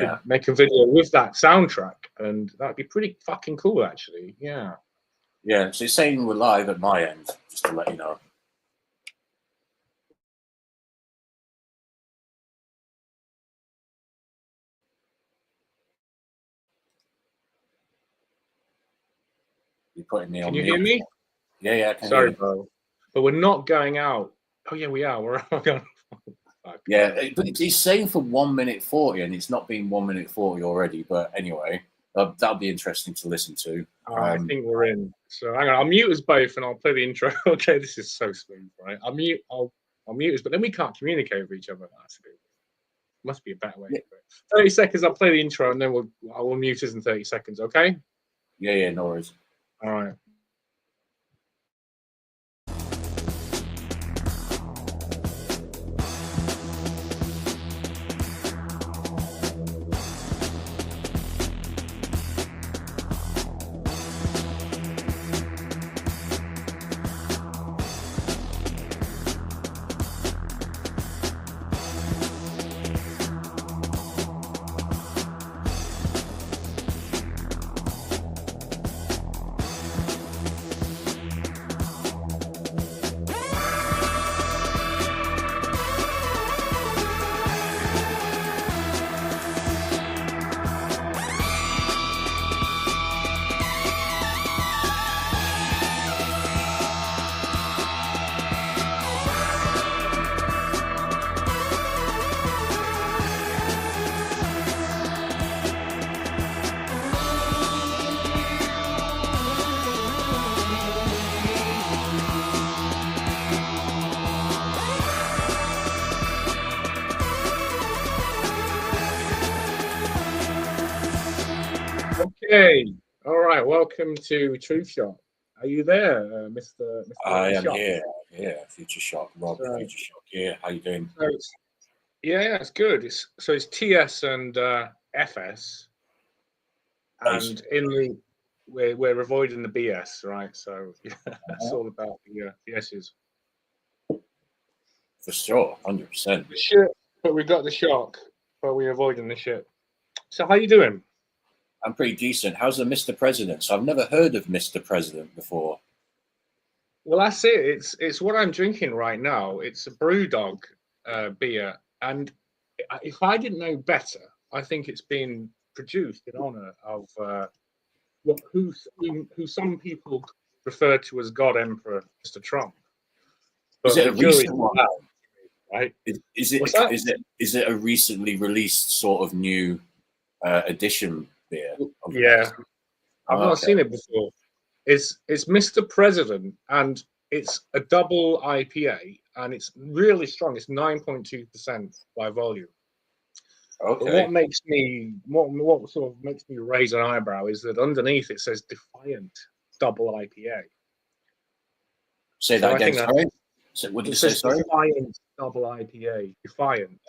could make a video with that soundtrack, and that'd be pretty fucking cool, actually. Yeah. Yeah. So it's saying we're live at my end, just to let you know. You're putting me on Can you mute. hear me? Yeah, I can Sorry, hear you. bro. But we're not going out. Oh, yeah, we are. We're going. Yeah, but it's saying for 1 minute 40, and it's not been 1 minute 40 already. But anyway, that'll be interesting to listen to. I think we're in. So hang on, I'll mute us both, and I'll play the intro. Okay, this is so smooth, right? I'll mute us, but then we can't communicate with each other. That's a bit. Must be a better way. Yeah. 30 seconds. I'll play the intro, and then I will mute us in 30 seconds. Okay? Yeah, no worries. All right. Okay. All right. Welcome to Truthshock. Are you there, Mr. I am Shock? here. Yeah, Future Shock, Rob. So, Future Shock. Yeah, how you doing? So it's good. It's TS and FS, and we're avoiding the BS, right? So it's all about the S's. For sure, 100%. The shit, but we got the shock, but we're avoiding the shit. So how you doing? I'm pretty decent. How's the Mr. President? So I've never heard of Mr. President before. Well, that's it. It's what I'm drinking right now. It's a BrewDog beer, and if I didn't know better, I think it's been produced in honor of who some people refer to as God Emperor, Mr. Trump. But Is it a recent one? Right? Is it a recently released sort of new edition beer? Yeah, I've not seen it before. It's Mr. President, and it's a double IPA, and it's really strong. It's 9.2% by volume. Okay. But what sort of makes me raise an eyebrow is that underneath it says Defiant Double IPA. Say that again. Sorry. So what did you say? Sorry. Defiant Double IPA. Defiant.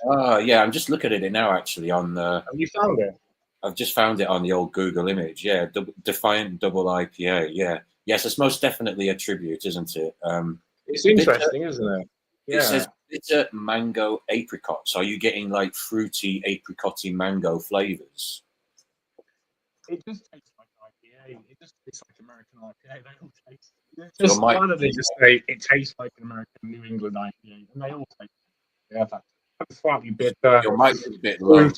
Yeah, I'm just looking at it now. Actually, on the. Have you found it? I've just found it on the old Google image. Yeah, Defiant Double IPA. Yeah, yes, it's most definitely a tribute, isn't it? It's interesting, isn't it? Yeah. It says bitter mango apricot. So are you getting like fruity apricotty mango flavors? It just tastes like IPA. It just tastes like American IPA. They all taste. Just why don't they just say it tastes like an American New England IPA, and they all taste. Yeah, that's slightly bitter. Your mic is a bit low.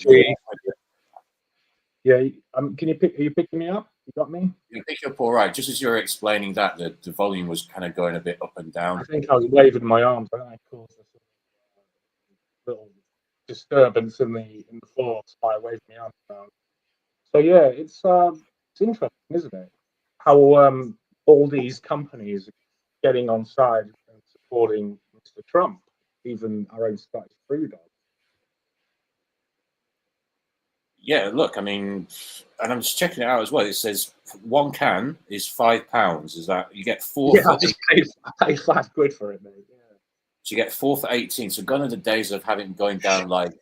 Yeah, can you pick? Are you picking me up? You got me? You pick up all right. Just as you're explaining that, the volume was kind of going a bit up and down. I think I was waving my arms, but I caused a little disturbance in the floor by waving my arms down. So yeah, it's interesting, isn't it? How all these companies are getting on side and supporting Mr. Trump, even our own Scottish BrewDog. Yeah, look, I mean, and I'm just checking it out as well. It says 1 can is £5. Is that you get 4? Yeah, I paid £5 for it, mate. Yeah. So you get 4 for 18. So gone are the days of going down like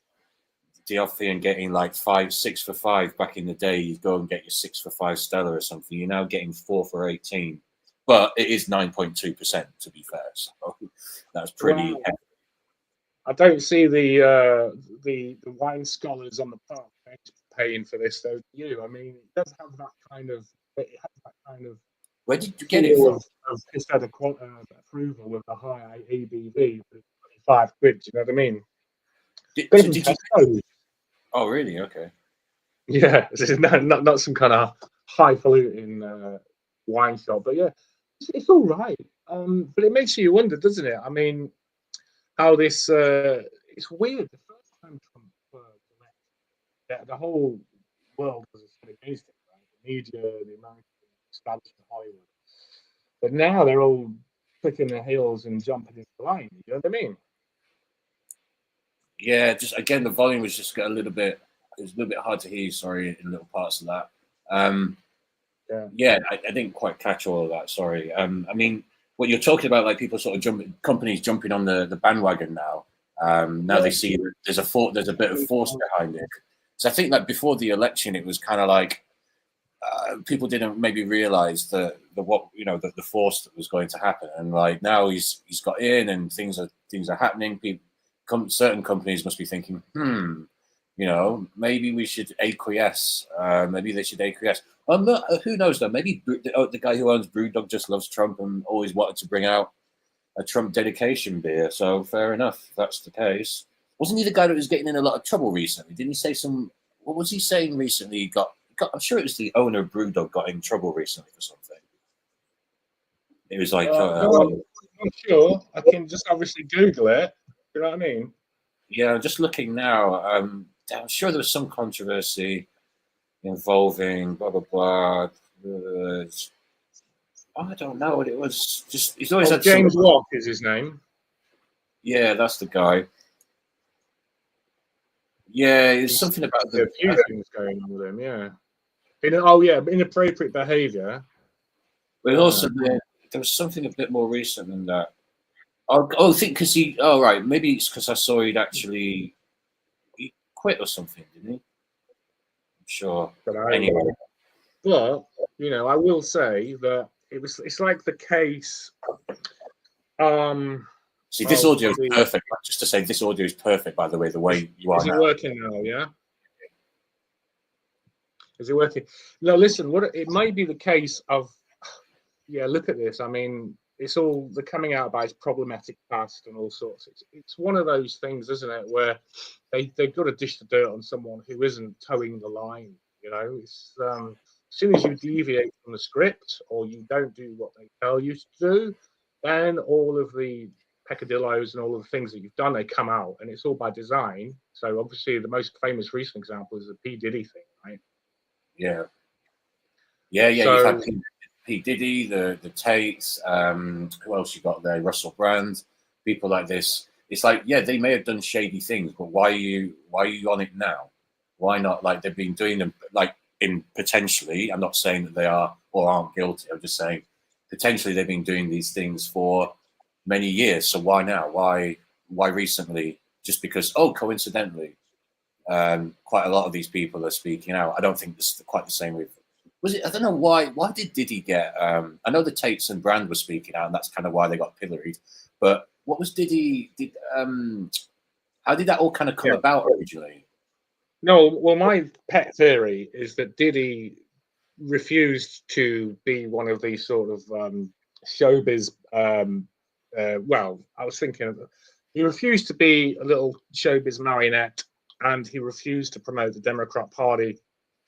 Diophy and getting like 5, 6 for 5 back in the day. You go and get your 6 for 5 Stella or something. You're now getting 4 for 18, but it is 9.2% to be fair. So that's pretty. Wow. I don't see the wine scholars on the park paying for this, though. You, I mean, it does have that kind of. It has that kind of. Where did you get it from? Of instead of approval with the high ABV, for £25. You know what I mean? So did you? Oh, really? Okay. Yeah, this is not some kind of highfalutin wine shop, but yeah, it's all right. But it makes you wonder, doesn't it? I mean, how this it's weird. The first time Trump the whole world was against it, right? The media, the American establishment, Hollywood. But now they're all clicking their heels and jumping into line. You know what I mean? Yeah, just again, the volume was just a little bit. It was a little bit hard to hear. Sorry, in little parts of that. Yeah, I didn't quite catch all of that. Sorry. I mean, what you're talking about, like people sort of companies jumping on the bandwagon now. Now they see that there's a bit of force behind it. So I think that before the election, it was kind of like people didn't maybe realize the force that was going to happen, and like now he's got in and things are happening. Certain companies must be thinking, maybe we should acquiesce. Maybe they should acquiesce. Who knows though? Maybe the guy who owns Brewdog just loves Trump and always wanted to bring out a Trump dedication beer. So fair enough, if that's the case. Wasn't he the guy that was getting in a lot of trouble recently? Didn't he say some? What was he saying recently? He got. I'm sure it was the owner of Brewdog got in trouble recently for something. It was like. I'm not sure. I can just obviously Google it. You know what I mean? Yeah, I'm just looking now. I'm sure there was some controversy involving blah blah blah. I don't know what it was. Just he's always had James Watt is his name. Yeah, that's the guy. Yeah, it's something about a few things going on with him. Yeah. Inappropriate behaviour. But also there was something a bit more recent than that. I think because he. Oh right, maybe it's because I saw he quit or something, didn't he? I'm sure. Anyway, but I will say that it's like the case. See, this audio is perfect. Just to say, this audio is perfect. By the way you are. Is it working now? Yeah. Is it working? No, listen. It might be the case of. Yeah, look at this. I mean, it's all the coming out about his problematic past and all sorts. It's one of those things, isn't it, where they've got to dish the dirt on someone who isn't towing the line. It's as soon as you deviate from the script or you don't do what they tell you to do, then all of the peccadillos and all of the things that you've done, they come out, and it's all by design. So obviously, the most famous recent example is the P. Diddy thing, right? Yeah. So, you've had P. Diddy, the Tates, who else you got there? Russell Brand, people like this. It's like, yeah, they may have done shady things, but why are you on it now? Why not? Like they've been doing them, like in potentially. I'm not saying that they are or aren't guilty. I'm just saying potentially they've been doing these things for many years. So why now? Why recently? Just because? Oh, coincidentally, quite a lot of these people are speaking out. I don't think it's quite the same with. Was it? I don't know why. Why did Diddy get? I know the Tates and Brand were speaking out, and that's kind of why they got pilloried. But what was Diddy? How did that all kind of come about originally? No, well, my pet theory is that Diddy refused to be one of these sort of showbiz. Well, I was thinking he refused to be a little showbiz marionette, and he refused to promote the Democrat Party.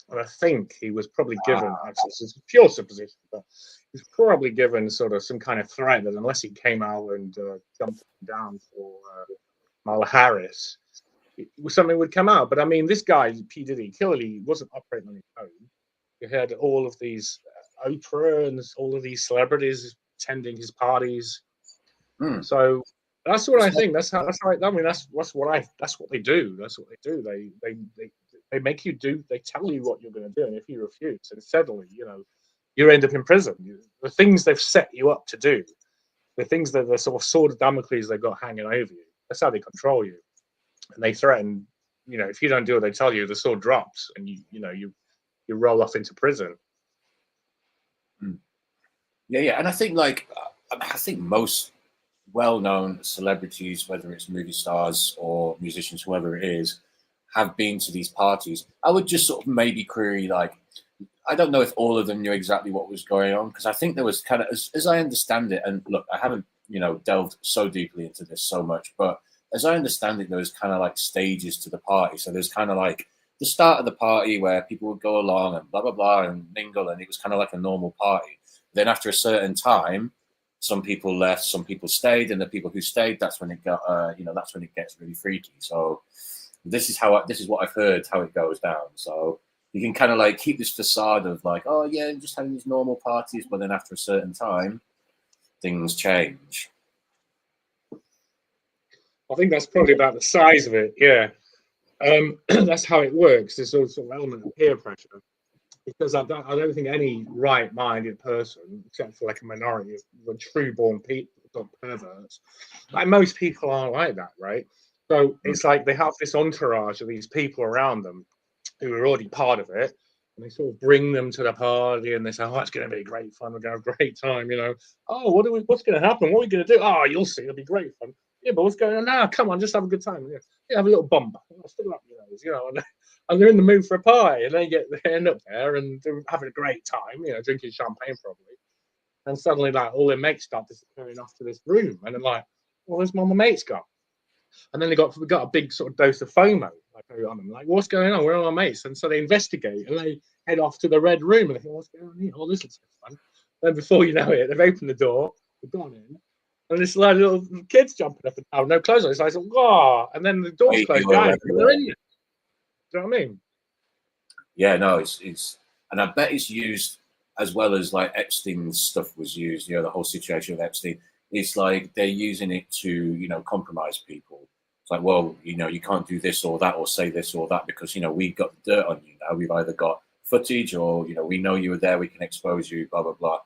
And I think he was probably given, actually, it's a pure supposition, but he was probably given sort of some kind of threat that unless he came out and jumped down for Kamala Harris, something would come out. But I mean, this guy, P. Diddy, clearly wasn't operating on his own. You had all of these Oprah and all of these celebrities attending his parties. So that's what I think. That's right. I mean, that's what they do. That's what they do. They make you do. They tell you what you're going to do, and if you refuse, and suddenly, you end up in prison. The things they've set you up to do, the things that the sort of sword of Damocles they've got hanging over you. That's how they control you. And they threaten, if you don't do what they tell you, the sword drops, and you roll off into prison. Yeah, and I think I think most well-known celebrities, whether it's movie stars or musicians, whoever it is, have been to these parties, I would just sort of maybe query, like, I don't know if all of them knew exactly what was going on, because I think there was kind of, as I understand it, and look, I haven't, delved so deeply into this so much, but as I understand it, there was kind of like stages to the party. So there's kind of like the start of the party where people would go along and blah, blah, blah, and mingle, and it was kind of like a normal party. Then after a certain time, some people left, some people stayed, and the people who stayed, that's when it got, that's when it gets really freaky. So this is what I've heard, how it goes down. So you can kind of like keep this facade of like, oh yeah, just having these normal parties, but then after a certain time, things change. I think that's probably about the size of it. Yeah, that's how it works. This sort of element of peer pressure, because I don't think any right-minded person, except for like a minority of true-born people, perverts, like most people aren't like that, right? So it's like they have this entourage of these people around them who are already part of it, and they sort of bring them to the party, and they say, "Oh, it's going to be great fun. We're going to have a great time." Oh, what's going to happen? What are we going to do? Oh, you'll see. It'll be great fun. Yeah, but what's going on now? Come on, just have a good time. Yeah, have a little bump. Still up your nose, and they're in the mood for a party, and they end up there and they're having a great time, drinking champagne probably, and suddenly like all their mates start disappearing off to this room, and they're like, "Well, where's my mates gone?" And then we got a big sort of dose of FOMO on them, like, what's going on? Where are my mates? And so they investigate and they head off to the red room and they think, what's going on here? Oh, this looks fun. And before you know it, they've opened the door, they've gone in, and there's like little kids jumping up and down, no clothes on. It's like, oh, and then the door's closed down, and they're in there. Do you know what I mean? Yeah, no, it's, and I bet it's used as well as like Epstein's stuff was used. The whole situation with Epstein. It's like they're using it to, compromise people. It's like, well, you can't do this or that or say this or that because, we've got the dirt on you now. We've either got footage or, we know you were there. We can expose you, blah, blah, blah.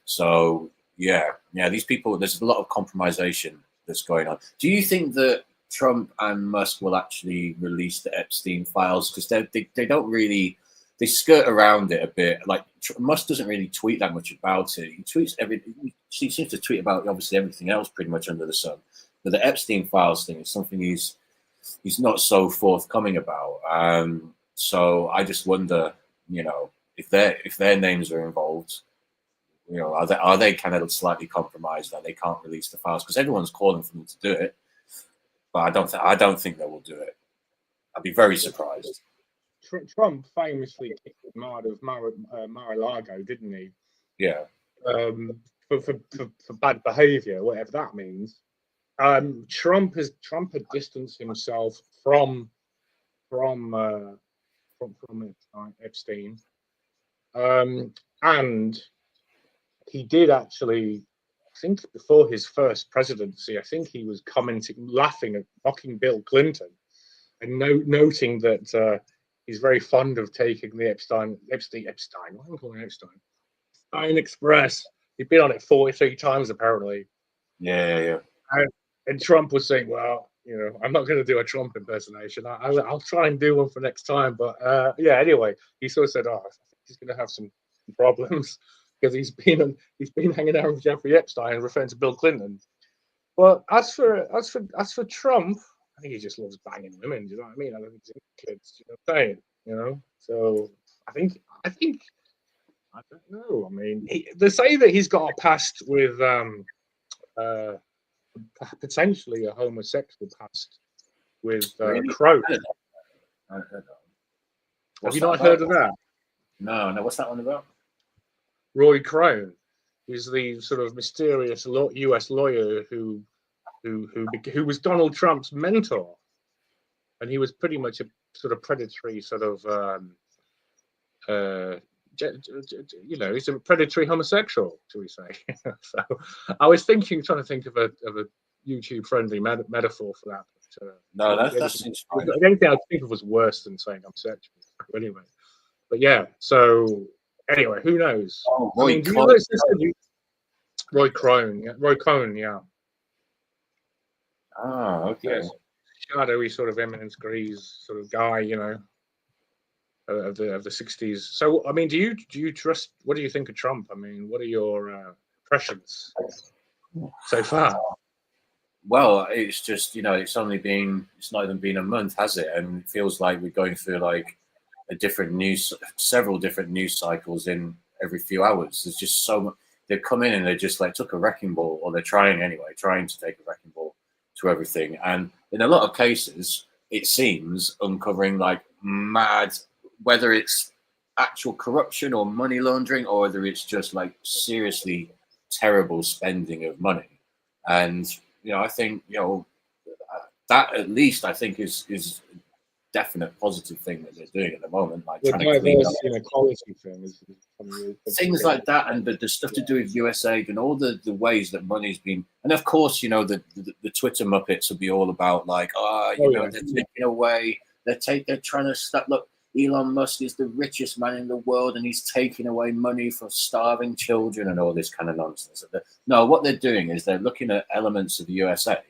So, yeah, these people, there's a lot of compromisation that's going on. Do you think that Trump and Musk will actually release the Epstein files? Because they don't really, they skirt around it a bit. Like Musk doesn't really tweet that much about it. He tweets he seems to tweet about obviously everything else pretty much under the sun. But the Epstein files thing is something he's not so forthcoming about. So I just wonder, if their names are involved, are they kind of slightly compromised that they can't release the files because everyone's calling for them to do it, but I don't think they will do it. I'd be very surprised. Trump famously kicked him out of Mar-a-Lago, didn't he? Yeah. For bad behaviour, whatever that means. Trump had distanced himself from Epstein, and he did actually. I think before his first presidency, I think he was laughing at mocking Bill Clinton, and noting that he's very fond of taking the Epstein. Why am I calling it Epstein Express. He'd been on it 43 times apparently. Yeah. And Trump was saying, well, I'm not going to do a Trump impersonation. I'll try and do one for next time. But anyway, he sort of said, oh, I think he's going to have some problems because he's been hanging out with Jeffrey Epstein, referring to Bill Clinton. But as for Trump, I think he just loves banging women. Do you know what I mean? I don't think he's into kids. You know what I'm saying? So I think I don't know. I mean, they say that he's got a past with potentially a homosexual past with Crow. Have you not heard of that? No. What's that one about? Roy Crone. He's the sort of mysterious U.S. lawyer who was Donald Trump's mentor, and he was pretty much a sort of predatory sort of he's a predatory homosexual, shall we say? So I was trying to think of a YouTube friendly metaphor for that. But, no, that's anything I think of was worse than saying I'm sexual. Anyway, but yeah. So anyway, who knows? Oh, Roy Crone, Roy Cohn, yeah. Ah, okay. Yes. Shadowy sort of eminence grease sort of guy, of the 60s. So I mean, do you trust? What do you think of Trump? I mean, what are your impressions so far? Well, it's just, it's not even been a month, has it? And it feels like we're going through like several different news cycles in every few hours. There's just so much. They've come in and they just like took a wrecking ball, or they're trying to take a wrecking ball to everything. And in a lot of cases, it seems uncovering like mad, whether it's actual corruption or money laundering, or whether it's just like seriously terrible spending of money. And I think that at least I think is definite positive thing that they're doing at the moment, like The trying to clean up inequality thing things like that, and the stuff to do with USA and all the ways that money's been, and of course, the Twitter Muppets will be all about like, they're taking away, they're trying to stop. Look, Elon Musk is the richest man in the world, and he's taking away money for starving children and all this kind of nonsense. No, what they're doing is they're looking at elements of the USA.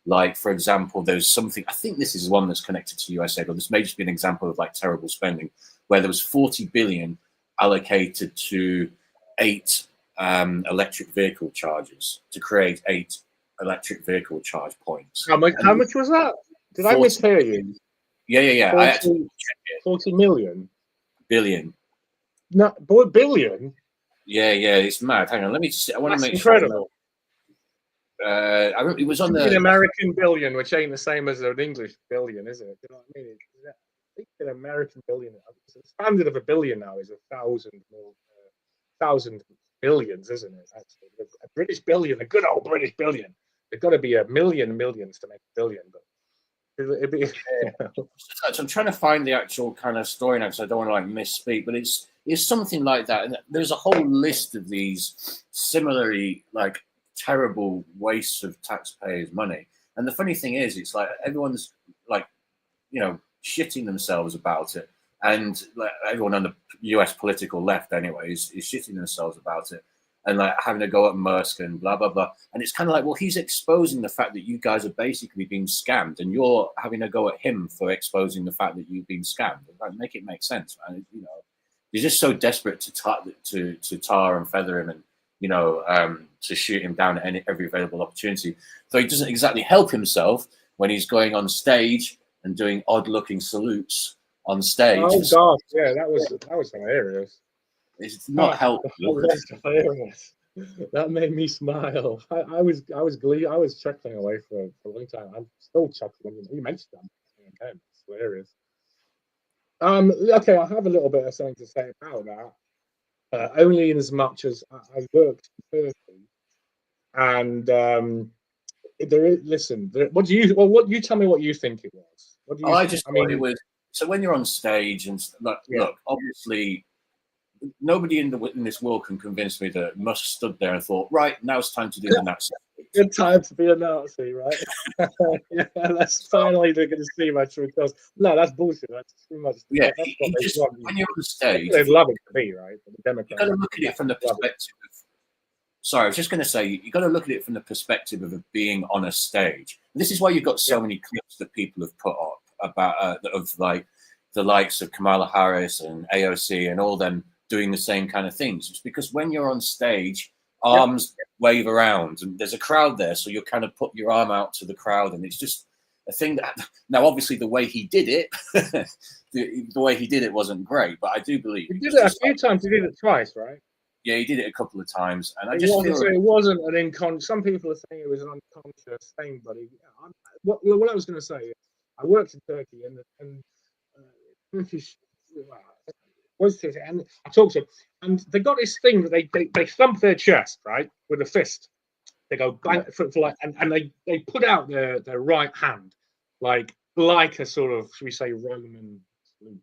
Like, for example, there's something, I think this is one that's connected to USA, but this may just be an example of like terrible spending, where there was 40 billion allocated to 8 electric vehicle chargers to create 8 electric vehicle charge points. How much was that? Did 40, I mishear you? Yeah. 40, I had to 40 million? Billion. No, boy, billion? Yeah, it's mad. Hang on, let me just, I want to make incredible. Sure. It was on the American billion, which ain't the same as an English billion, is it? You know what I mean? I think an American billion. The standard of a billion now is 1,000 billions, isn't it? Actually, a British billion, a good old British billion. There's got to be a millions to make a billion, but it'd be. So I'm trying to find the actual kind of story now, so I don't want to like misspeak, but it's something like that, and there's a whole list of these similarly like terrible wastes of taxpayers' money. And the funny thing is, it's like everyone's like, shitting themselves about it, and like everyone on the US political left, anyway, is shitting themselves about it, and like having to go at Musk and blah blah blah. And it's kind of like, well, he's exposing the fact that you guys are basically being scammed, and you're having to go at him for exposing the fact that you've been scammed. Like, make it make sense, man. You're just so desperate to tar and feather him, and to shoot him down at every available opportunity. So he doesn't exactly help himself when he's going on stage and doing odd-looking salutes on stage. Oh God, yeah, that was hilarious. It's not helpful. That was hilarious. That made me smile. I was chuckling away for a long time. I'm still chuckling when you mentioned that. Again, it's hilarious. Okay, I have a little bit of something to say about that. Only in as much as I worked in Turkey, and there is. Listen, what you tell me what you think it was? What do you? I thought it was. So when you're on stage and look, obviously, nobody in this world can convince me that Musk stood there and thought, right, now it's time to do the Nazi. Good time to be a Nazi, right? Yeah, that's finally they're going to see my true colors. No, that's bullshit. That's too much. Yeah, when you're on stage, they'd love it to be, right? But the Democrats, you got to look at it from the perspective of. Sorry, I was just going to say, you got to look at it from the perspective of being on a stage. This is why you've got so many clips that people have put up about of like the likes of Kamala Harris and AOC and all them doing the same kind of things. It's because when you're on stage, arms wave around and there's a crowd there, so you kind of put your arm out to the crowd, and it's just a thing that now obviously the way he did it the way he did it wasn't great, but I do believe he did it a few times. He did it twice, right? Yeah, he did it a couple of times, and I just feel it wasn't an unconscious. Some people are saying it was an unconscious thing, but what I was going to say is I worked in Turkey, and Turkish was it, and I talked to them, and they got this thing that they thump their chest, right, with a fist. They go bang for like, and they put out their right hand like a sort of, should we say, Roman salute.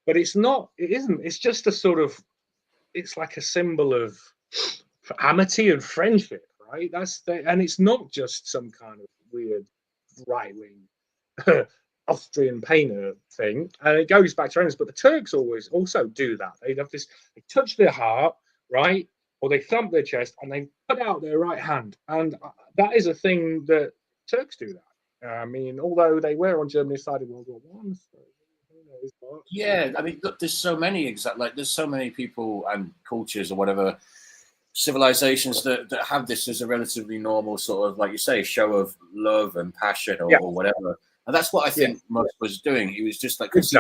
But it's not. It isn't. It's just a sort of. It's like a symbol of amity and friendship, right? And it's not just some kind of weird right-wing Austrian painter thing. And it goes back to Renaissance, but the Turks also do that. They have this. They touch their heart, right, or they thump their chest, and they put out their right hand, and that is a thing that Turks do. That I mean, although they were on Germany's side in World War I. So, yeah, I mean, look, there's so many there's so many people and cultures or whatever civilizations that have this as a relatively normal sort of, like you say, show of love and passion or whatever. And that's what I think Musk was doing. He was just like, because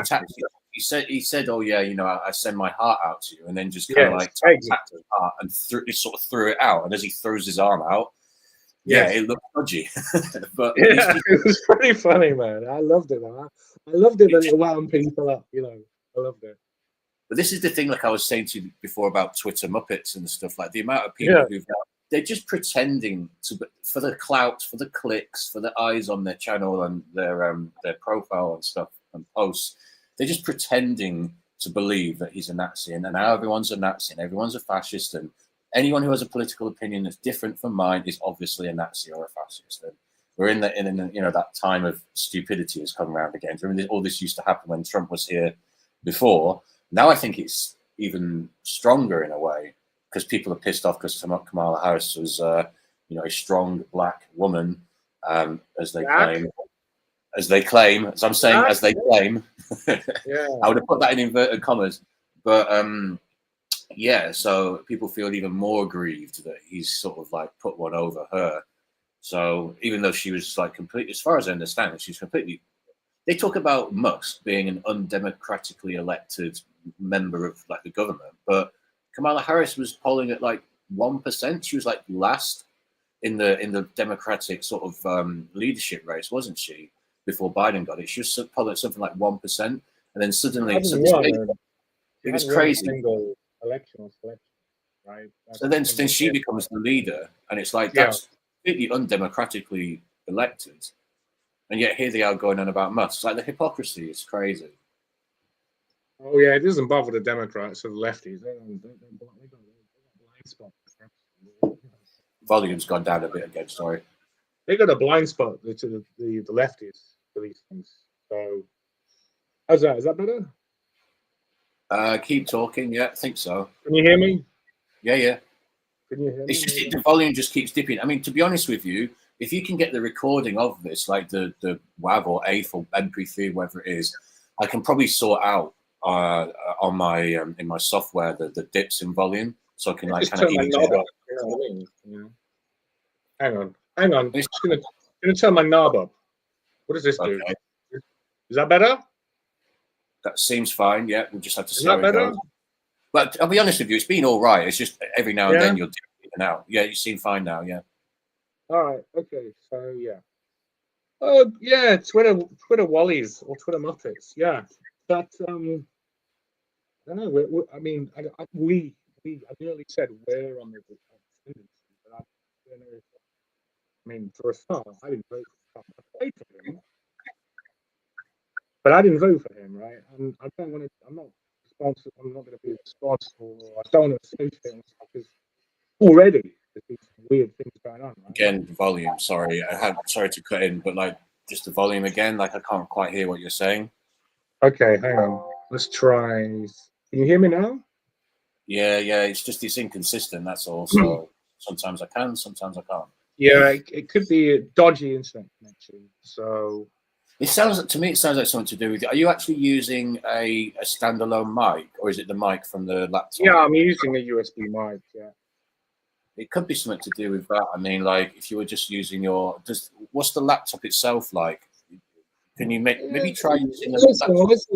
he said, oh yeah, I send my heart out to you, and then just kind of like tapped his heart and sort of threw it out. And as he throws his arm out, it looked dodgy. But it was pretty funny, man. I loved it. I loved it that it wound people up. I loved it. But this is the thing, like I was saying to you before about Twitter Muppets and stuff, like the amount of people they're just pretending for the clout, for the clicks, for the eyes on their channel and their profile and stuff and posts. They're just pretending to believe that he's a Nazi, and now everyone's a Nazi and everyone's a fascist, and anyone who has a political opinion that's different from mine is obviously a Nazi or a fascist. And we're in that time of stupidity has come around again. I mean, all this used to happen when Trump was here before. Now I think it's even stronger in a way because people are pissed off because Kamala Harris was, a strong black woman, as they claim. As they claim, as I'm saying, as they claim. I would have put that in inverted commas, but so people feel even more aggrieved that he's sort of like put one over her. So even though she was like completely, as far as I understand it, she's completely. They talk about Musk being an undemocratically elected member of like the government, but Kamala Harris was polling at like 1%. She was like last in the Democratic sort of leadership race, wasn't she? Before Biden got it, she was polling at something like 1%, and then suddenly it was crazy. Election or selection, right? So then she becomes the leader, and it's like that's completely undemocratically elected. And yet here they are going on about Musk. It's like the hypocrisy is crazy. Oh yeah, it doesn't bother the Democrats or the lefties. They got blind spot. Volume's gone down a bit again. Sorry. They got a blind spot to the lefties for these things. So how's that? Is that better? Keep talking. Yeah, I think so. Can you hear me? Yeah. Can you hear me? It's just the volume just keeps dipping. I mean, to be honest with you, if you can get the recording of this, like the WAV or AIF or MP3, whatever it is, I can probably sort out on my in my software the dips in volume, so I can like kind of ease it up. You know what I mean? Yeah. Hang on. I'm just gonna turn my knob up. What does this do? Is that better? That seems fine. Yeah, we'll just have to see how it goes. But I'll be honest with you, it's been all right. It's just every now and then you'll dip in and out. Yeah, you seem fine now. Yeah. All right. Okay. So yeah. Oh yeah, Twitter Wallies or Twitter Muppets. Yeah. But I don't know. I mean, we I nearly said we're on the tendency, but I mean, for a start, I didn't vote for Trump. I played for him, but I didn't vote for him, right? And I don't want to. I'm not responsible. I'm not going to be responsible. Or I don't want to associate myself because already there's these weird things going on. Right? Again, volume. Sorry, sorry to cut in, but like just the volume again. Like I can't quite hear what you're saying. Okay, hang on. Let's try. Can you hear me now? Yeah. It's inconsistent. That's all. So sometimes I can, sometimes I can't. Yeah, it could be a dodgy internet connection. So it sounds like something to do with. Are you actually using a standalone mic, or is it the mic from the laptop? Yeah, I'm using a USB mic. Yeah. It could be something to do with that. I mean, like if you were just using what's the laptop itself like? Can you maybe try using a laptop? Well, this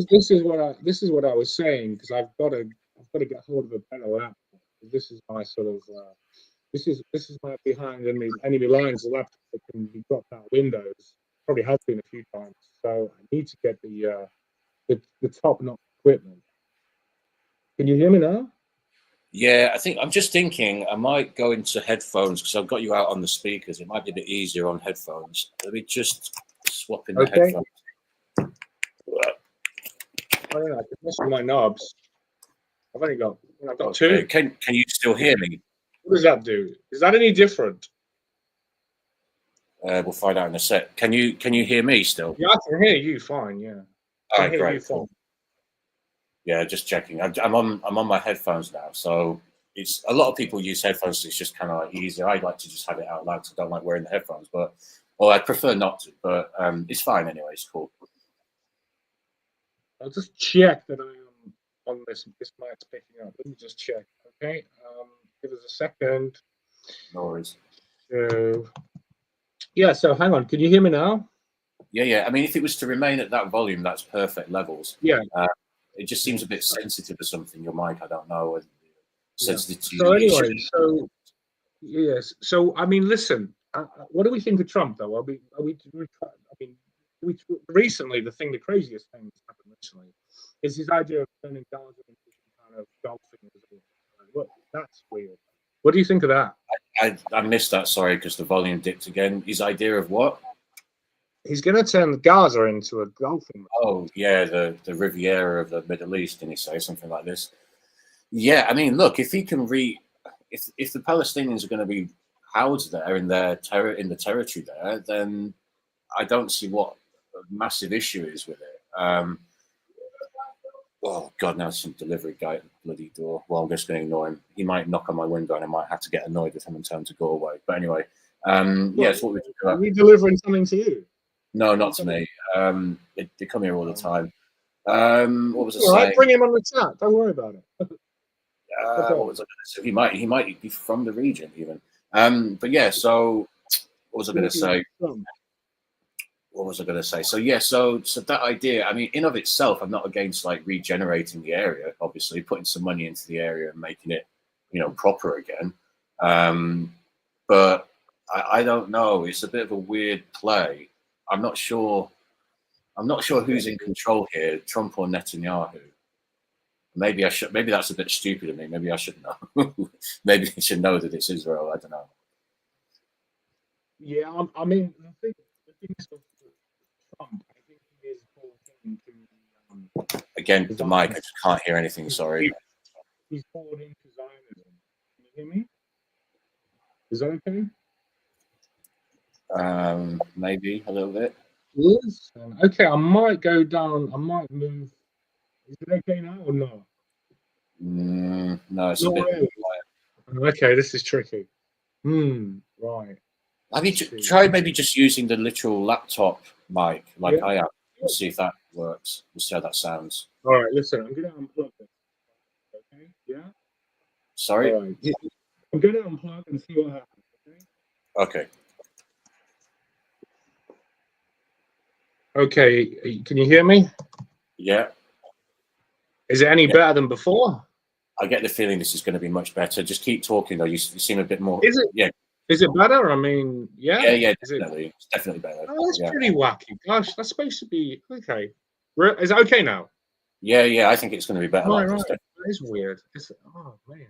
is what I was saying because I've got to get hold of a better laptop. This is my sort of this is my behind enemy lines. The laptop that can be dropped out Windows probably has been a few times. So I need to get the top-notch equipment. Can you hear me now? Yeah, I'm just thinking I might go into headphones because I've got you out on the speakers. It might be a bit easier on headphones. Let me just swap in the headphones. I don't know. I can mess with my knobs. I've got two. Can you still hear me? What does that do? Is that any different? We'll find out in a sec. Can you hear me still? Yeah, I can hear you fine. Yeah. All right, great. Cool. Yeah, just checking. I'm on my headphones now, so it's a lot of people use headphones. It's just kind of like easier. I like to just have it out loud because I don't like wearing the headphones, I prefer not to. But it's fine anyway. It's cool. I'll just check that I am on this mic's picking up. Let me just check. Okay. Give us us a second. No worries. So, yeah, so hang on. Can you hear me now? Yeah. I mean, if it was to remain at that volume, that's perfect levels. Yeah. It just seems a bit sensitive or something, your mic. I don't know. Sensitive to So you. anyway, so yes. So I mean, listen. What do we think of Trump, though? I mean, recently the craziest thing that's happened recently is his idea of turning Gaza into some kind of golfing resort. What? That's weird. What do you think of that? I missed that. Sorry, because the volume dipped again. His idea of what? He's going to turn Gaza into a golfing resort. Oh yeah, the Riviera of the Middle East. Didn't he say something like this? Yeah, I mean, look, if he can if the Palestinians are going to be housed there in the territory there, then I don't see what a massive issue is with it. Oh God, now some delivery guy at the bloody door. Well, I'm just going to ignore him. He might knock on my window, and I might have to get annoyed with him and tell him to go away. But anyway, it's what we do. Are we delivering something to you? No, not to me. They come here all the time. What was I all right, saying? bring him on the chat. Don't worry about it. What was I going to say? He might be from the region even. But yeah. So what was I going to say? What was I going to say? So yeah. So that idea. I mean, in of itself, I'm not against like regenerating the area. Obviously, putting some money into the area and making it, proper again. But I don't know. It's a bit of a weird play. I'm not sure who's in control here, Trump or Netanyahu. Maybe I should. Maybe that's a bit stupid of me. Maybe I should know. Maybe I should know that it's Israel. I don't know. Yeah, I mean, the thing is with Trump, I think he is bought into. Again, the mic. I just can't hear anything. Sorry. He's bought into Zionism. Can you hear me? Is that okay? Maybe a little bit. Yes. Okay, I might go down. I might move. Is it okay now or not? No, it's a bit quiet. Okay, this is tricky. Right. Have you tried maybe just using the literal laptop mic like I am and see if that works? We'll see how that sounds. All right, listen, I'm going to unplug this. Okay, yeah? Sorry? All right. I'm going to unplug and see what happens, okay? Okay, can you hear me? Yeah. Is it any better than before? I get the feeling this is going to be much better. Just keep talking, though. You seem a bit more... Is it? Yeah. Is it better? I mean, yeah. Yeah, definitely. It's definitely better. Oh, that's pretty wacky. Gosh, that's supposed to be okay. Is it okay now? Yeah. I think it's going to be better. Right. That is weird. Oh man,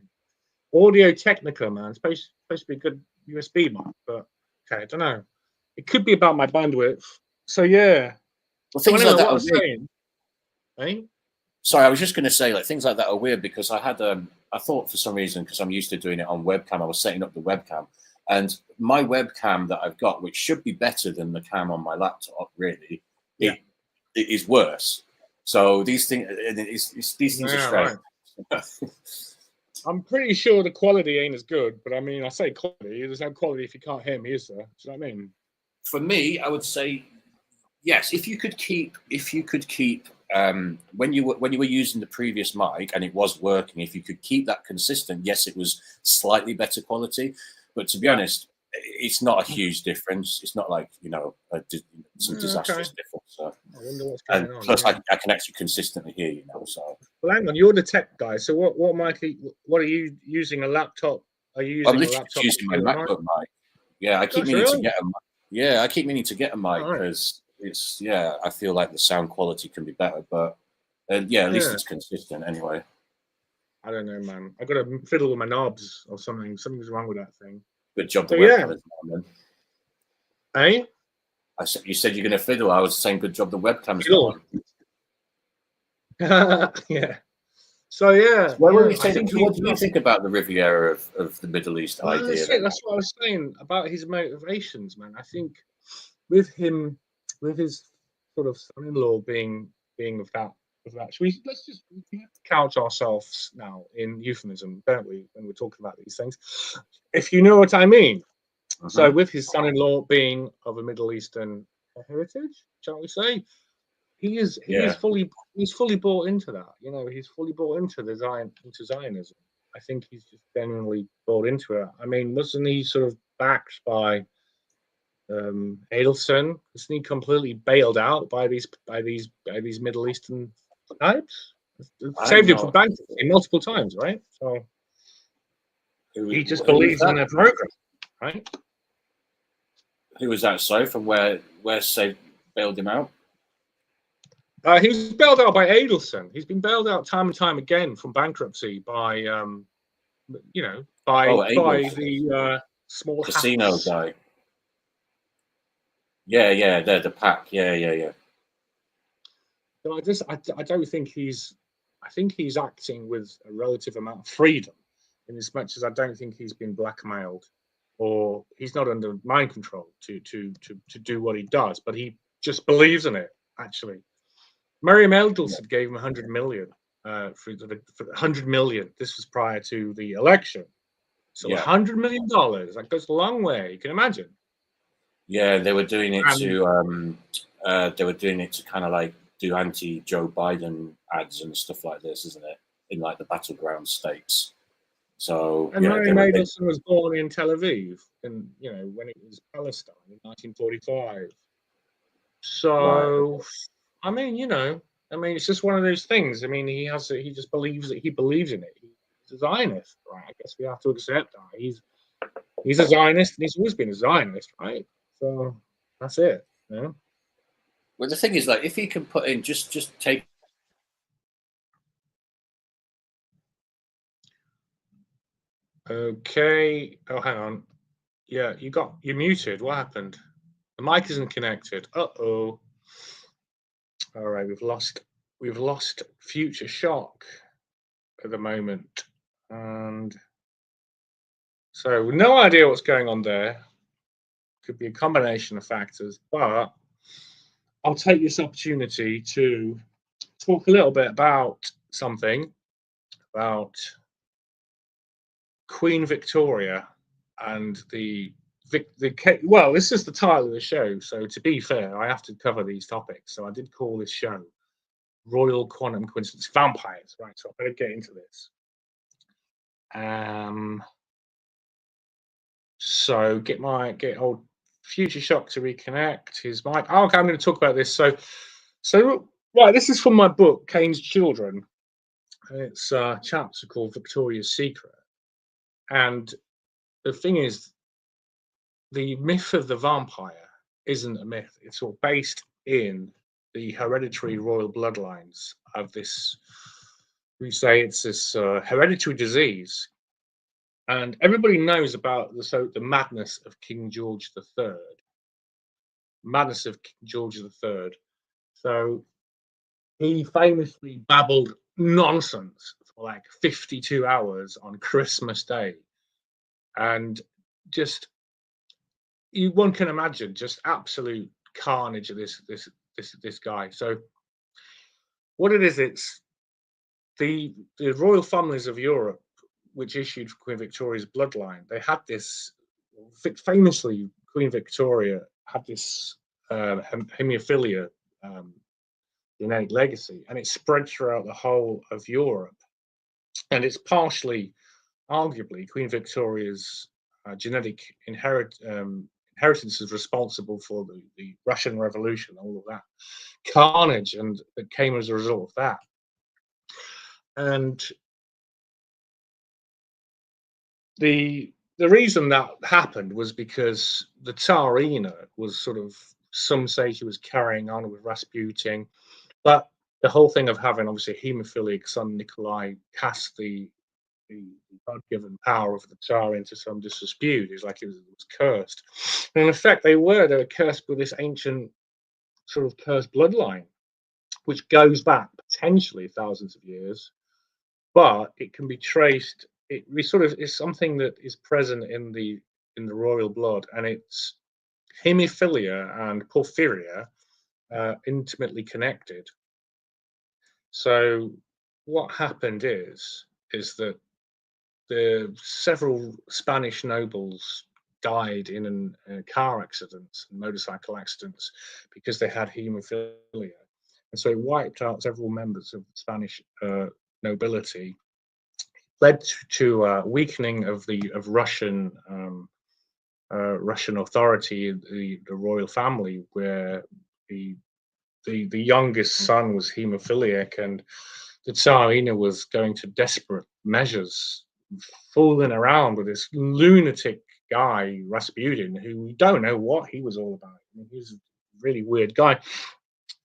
Audio Technica, man. It's supposed to be a good USB mic, but okay, I don't know. It could be about my bandwidth. So yeah. Well, things like that what are I'm saying. Eh? Sorry, I was just going to say, like, things like that are weird because I had I thought for some reason, because I'm used to doing it on webcam, I was setting up the webcam. And my webcam that I've got, which should be better than the cam on my laptop, really, it is worse. So these things are strange. Right. I'm pretty sure the quality ain't as good, but I mean, I say quality. There's no quality if you can't hear me, is there? Do you know what I mean? For me, I would say yes. If you could keep when you were using the previous mic and it was working, if you could keep that consistent, yes, it was slightly better quality. But to be honest, it's not a huge difference. It's not like some disastrous difference. So. I wonder what's going on. Plus, I can actually consistently hear you now. So. Well, hang on, you're the tech guy. So what mic? What are you using? A laptop? Are you using I'm literally a laptop? Using my MacBook mic. Yeah, I keep meaning to get a mic. Yeah, I keep meaning to get a mic because it's I feel like the sound quality can be better, but at least it's consistent anyway. I don't know, man. I got to fiddle with my knobs or something. Something's wrong with that thing. Good job. The webcam is on, then. You said you're going to fiddle. I was saying good job. The webcam's on. Yeah. So yeah. What do you think about the Riviera of the Middle East idea? That's what I was saying about his motivations, man. I think with his sort of son-in-law being of that. Let's just couch ourselves now in euphemism, don't we, when we're talking about these things? If you know what I mean. So with his son-in-law being of a Middle Eastern heritage, shall we say, he's fully bought into that. He's fully bought into Zionism. I think he's just genuinely bought into it. I mean, wasn't he sort of backed by Adelson? Isn't he completely bailed out by these Middle Eastern types? I Saved him from know bankruptcy multiple times, right? So he just who was believes in that. their program, right? Who was that? Sorry, from where Save bailed him out? He was bailed out by Adelson. He's been bailed out time and time again from bankruptcy by, by the small casino hats. guy. Yeah, they're the pack. Yeah. So I don't think he's. I think he's acting with a relative amount of freedom, in as much as I don't think he's been blackmailed, or he's not under mind control to do what he does. But he just believes in it. Actually, Miriam Edelson gave him 100 million for 100 million. This was prior to the election. So $100 million, that goes a long way. You can imagine. Yeah, they were doing it to kind of like do anti-Joe Biden ads and stuff like this, isn't it? In like the battleground states. So and Miriam Edelson was born in Tel Aviv, and when it was Palestine in 1945. So, right. I mean, it's just one of those things. I mean, he just believes that he believes in it. He's a Zionist, right? I guess we have to accept that. He's a Zionist, and he's always been a Zionist, right? So that's it. Yeah. Well, the thing is, like, if he can put in just take. Okay. Oh, hang on. Yeah, you're muted. What happened? The mic isn't connected. Uh-oh. All right, we've lost Future Shock at the moment, and so no idea what's going on there. Could be a combination of factors, but I'll take this opportunity to talk a little bit about something about Queen Victoria and well, this is the title of the show, so to be fair, I have to cover these topics. So I did call this show Royal Quantum Coincidence Vampires, right? So I better get into this. So get old Future Shock to reconnect his mic. Oh, okay, I'm going to talk about this. So right, this is from my book Kane's Children. It's chapter called Victoria's Secret, and the thing is, the myth of the vampire isn't a myth. It's all based in the hereditary royal bloodlines of this. We say it's this hereditary disease, and everybody knows about the madness of King George III. Madness of King George III. So he famously babbled nonsense for like 52 hours on Christmas Day, and just one can imagine just absolute carnage of this guy. So what it is, it's the royal families of Europe, which issued for Queen Victoria's bloodline. They had this famously. Queen Victoria had this hemophilia genetic legacy, and it spread throughout the whole of Europe. And it's partially, arguably, Queen Victoria's genetic inheritance is responsible for the Russian Revolution, all of that carnage, and that came as a result of that. And the reason that happened was because the Tsarina was sort of, some say she was carrying on with Rasputin, but the whole thing of having obviously a haemophiliac son Nikolai cast the God-given power of the Tsar into some disrepute. It's like it was cursed. And in effect, they were cursed with this ancient sort of cursed bloodline, which goes back potentially thousands of years, but it can be traced. It's something that is present in the royal blood, and it's hemophilia and porphyria intimately connected. So what happened is that the several Spanish nobles died in car accidents and motorcycle accidents because they had hemophilia, and so it wiped out several members of the Spanish nobility. led to weakening of Russian Russian authority, the royal family, where the youngest son was hemophiliac, and the Tsarina was going to desperate measures, fooling around with this lunatic guy Rasputin, who we don't know what he was all about. I mean, he's a really weird guy.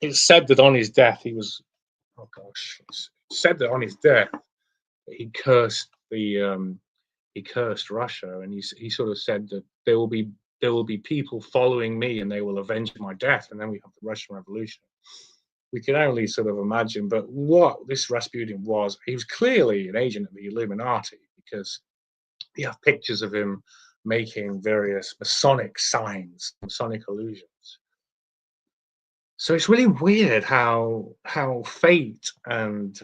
It's said that on his death he was, oh gosh, it's said that on his death he cursed he cursed Russia, and he sort of said that there will be people following me, and they will avenge my death, and then we have the Russian Revolution. We can only sort of imagine, but what this Rasputin was, he was clearly an agent of the Illuminati, because we have pictures of him making various Masonic signs, Masonic illusions. So it's really weird how fate and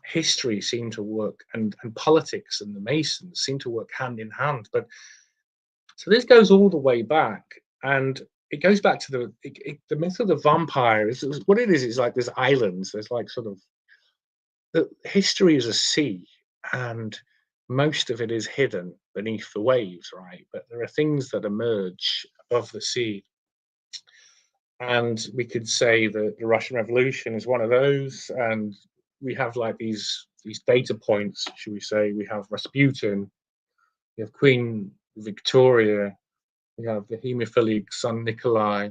history seem to work, and politics and the Masons seem to work hand in hand. But so this goes all the way back, and it goes back to the myth of the vampire. What it is like there's islands. There's like sort of the history is a sea, and most of it is hidden beneath the waves, right? But there are things that emerge above the sea. And we could say that the Russian Revolution is one of those, and we have like these data points, should we say? We have Rasputin, we have Queen Victoria, we have the hemophiliac son Nikolai,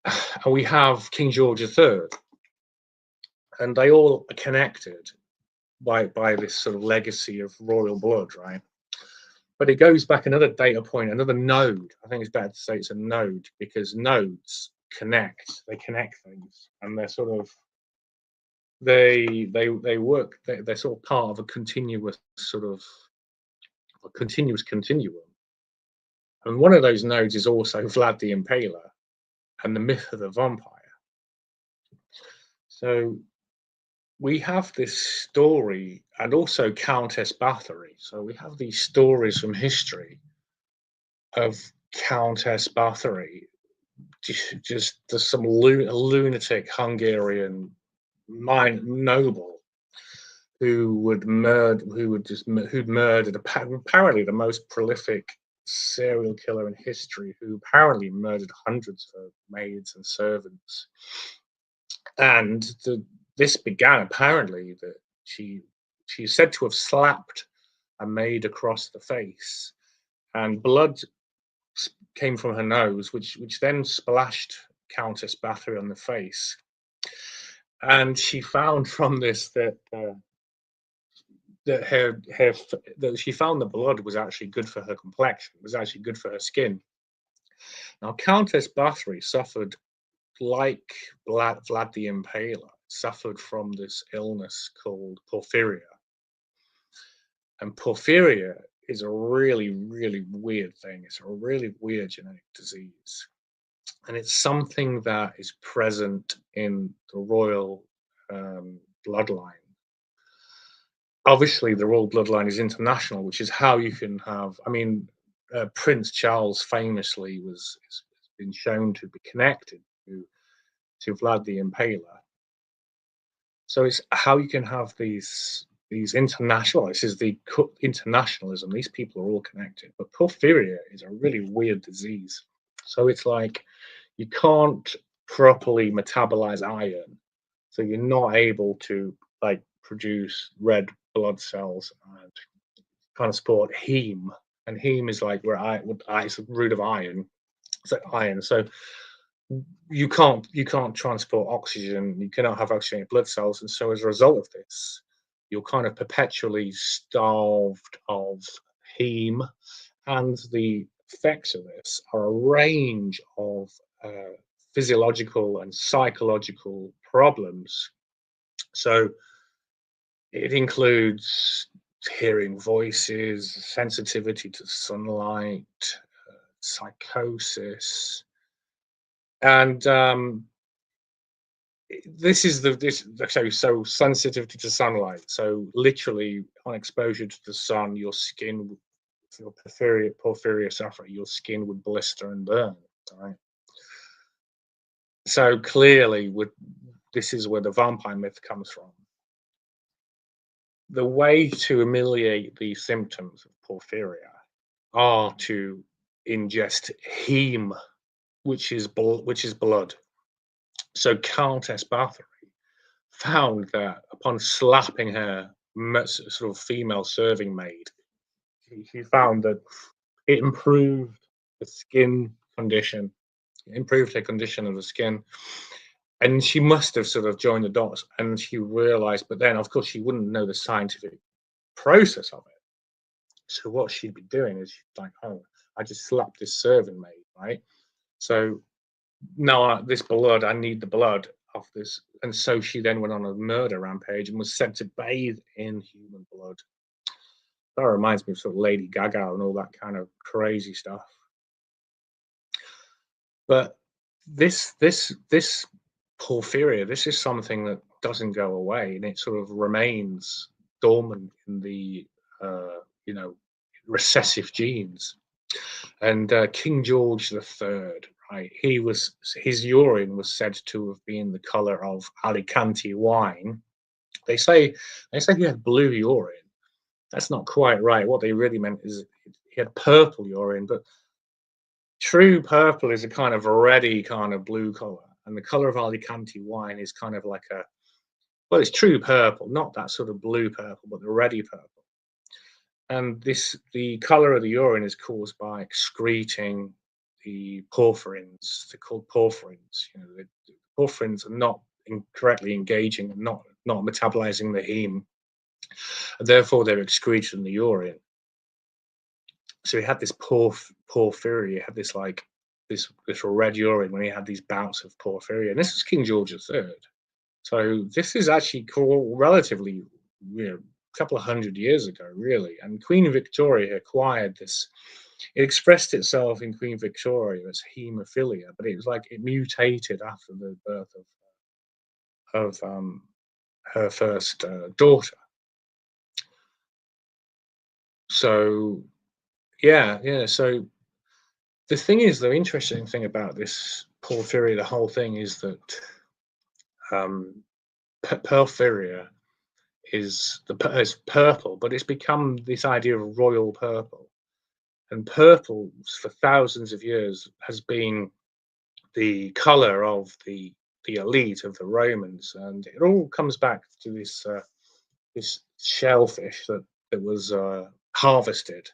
and we have King George III, and they all are connected by this sort of legacy of royal blood, right? But it goes back another data point, another node. I think it's better to say it's a node, because nodes connect. They connect things, and they're sort of they work. They're sort of part of a continuous continuum. And one of those nodes is also Vlad the Impaler and the myth of the vampire. So we have this story, and also Countess Bathory. So we have these stories from history of Countess Bathory, just some lunatic Hungarian noble who'd murdered apparently the most prolific serial killer in history, who apparently murdered hundreds of maids and servants. And this began apparently that she's said to have slapped a maid across the face, and blood came from her nose, which then splashed Countess Bathory on the face. And she found from this that she found the blood was actually good for her complexion, was actually good for her skin. Now, Countess Bathory suffered, like Vlad the Impaler, suffered from this illness called porphyria. And porphyria is a really, really weird thing. It's a really weird genetic disease. And it's something that is present in the royal bloodline. Obviously, the royal bloodline is international, which is how you can have, I mean, Prince Charles famously has been shown to be connected to Vlad the Impaler. So it's how you can have these international, this is the internationalism, these people are all connected. But porphyria is a really weird disease. So it's like you can't properly metabolize iron, so you're not able to like produce red blood cells and transport heme. And heme is like it's the root of iron. It's like iron. So you can't transport oxygen. You cannot have oxygenated blood cells, and so as a result of this, you're kind of perpetually starved of heme. And the effects of this are a range of physiological and psychological problems. So it includes hearing voices, sensitivity to sunlight, psychosis, and so sensitivity to sunlight. So literally, on exposure to the sun, your skin, if you're porphyria sufferer, your skin would blister and burn. Right. So clearly, this is where the vampire myth comes from. the way to ameliorate the symptoms of porphyria are to ingest heme, which is blood. So Countess Bathory found that upon slapping her sort of female serving maid, she found that it improved the skin condition, it improved her condition of the skin. And she must have sort of joined the dots, and she realized, but then of course she wouldn't know the scientific process of it. So what she'd be doing is she's like, oh, I just slapped this serving maid, right? So now this blood, I need the blood of this. And so she then went on a murder rampage and was sent to bathe in human blood. That reminds me of sort of Lady Gaga and all that kind of crazy stuff. But this porphyria, this is something that doesn't go away, and it sort of remains dormant in the recessive genes. And King George III, right? His urine was said to have been the color of Alicante wine. They say he had blue urine. That's not quite right. What they really meant is he had purple urine, but true purple is a kind of reddy kind of blue color, and the color of Alicante wine is kind of like it's true purple, not that sort of blue purple, but the reddy purple. And the color of the urine is caused by excreting the porphyrins. They're called porphyrins. The porphyrins are not correctly engaging and not metabolizing the heme, and therefore they're excreted in the urine. So he had this porphyria. He had this this red urine when he had these bouts of porphyria, and this is King George III. So this is actually relatively, a couple of hundred years ago, really. And Queen Victoria acquired this. It expressed itself in Queen Victoria as haemophilia, but it was like it mutated after the birth of her first daughter. So yeah. So the thing is, the interesting thing about this porphyria, the whole thing, is that porphyria is purple, but it's become this idea of royal purple. And purple, for thousands of years, has been the color of the elite of the Romans, and it all comes back to this shellfish that was harvested.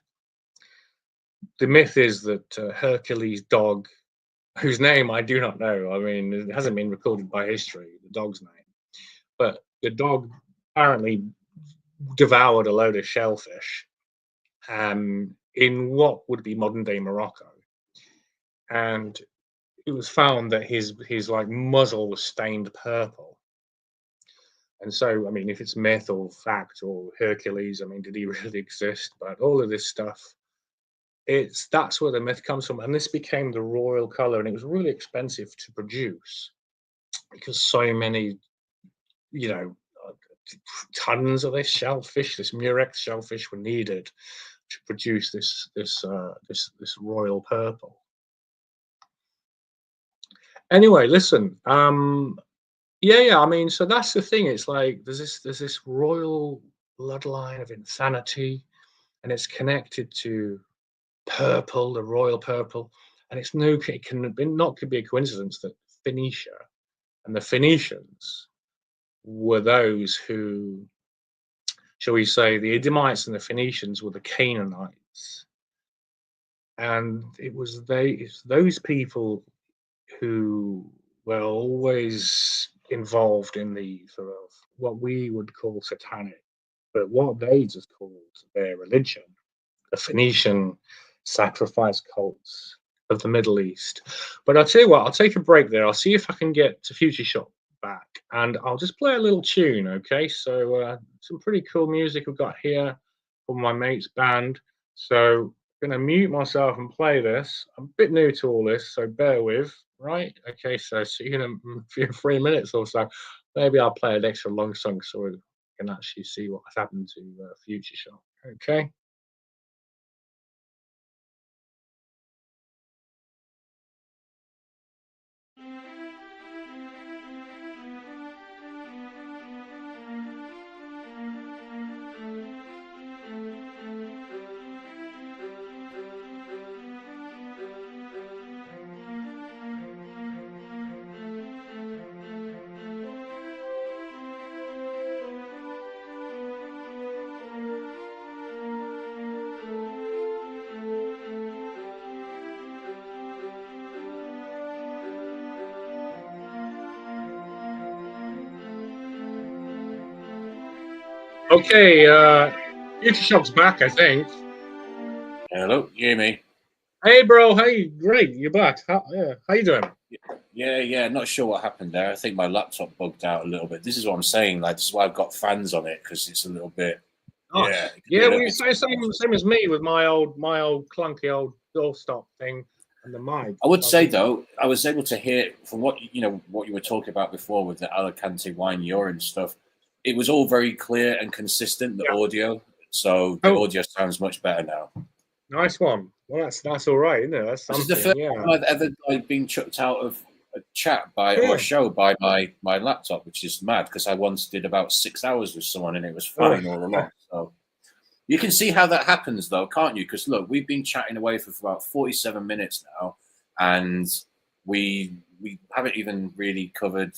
The myth is that Hercules' dog, whose name I do not know, I mean, it hasn't been recorded by history, the dog's name, but the dog apparently devoured a load of shellfish in what would be modern day Morocco, and it was found that his like muzzle was stained purple. And so, I mean, if it's myth or fact or Hercules, I mean, did he really exist? But all of this stuff, that's where the myth comes from. And this became the royal color, and it was really expensive to produce because so many, tons of this shellfish, this murex shellfish, were needed to produce this royal purple. Anyway, listen. Yeah. I mean, so that's the thing. It's like there's this royal bloodline of insanity, and it's connected to purple, the royal purple, and it could be a coincidence that Phoenicia and the Phoenicians were those who, shall we say, the Edomites and the Phoenicians were the Canaanites, and it's those people who were always involved in the sort of what we would call satanic, but what they just called their religion, the Phoenician sacrifice cults of the Middle East. But I'll tell you what, I'll take a break there. I'll see if I can get to Future Shock back, and I'll just play a little tune, okay? So some pretty cool music we've got here from my mate's band. So I'm going to mute myself and play this. I'm a bit new to all this, so bear with, right? Okay, so see you in a few 3 minutes or so. Maybe I'll play an extra long song so we can actually see what's happened to Future Shock, okay? Okay, Truthshock's back, I think. Hello, you hear me? Hey, bro. Hey, great. You're back. How you doing? Yeah. Not sure what happened there. I think my laptop bugged out a little bit. This is what I'm saying. Like, this is why I've got fans on it, because it's a little bit. Nice. Yeah. Well, you say same as me with my old clunky old doorstop thing and the mic. I would say though, I was able to hear from what you were talking about before with the Alicante wine urine stuff. It was all very clear and consistent. The audio, so the audio sounds much better now. Nice one. Well, that's all right, isn't it? That's something. This is the first time I've ever been chucked out of a chat or a show by my laptop, which is mad because I once did about 6 hours with someone and it was fine all along. So you can see how that happens, though, can't you? Because look, we've been chatting away for about 47 minutes now, and we haven't even really covered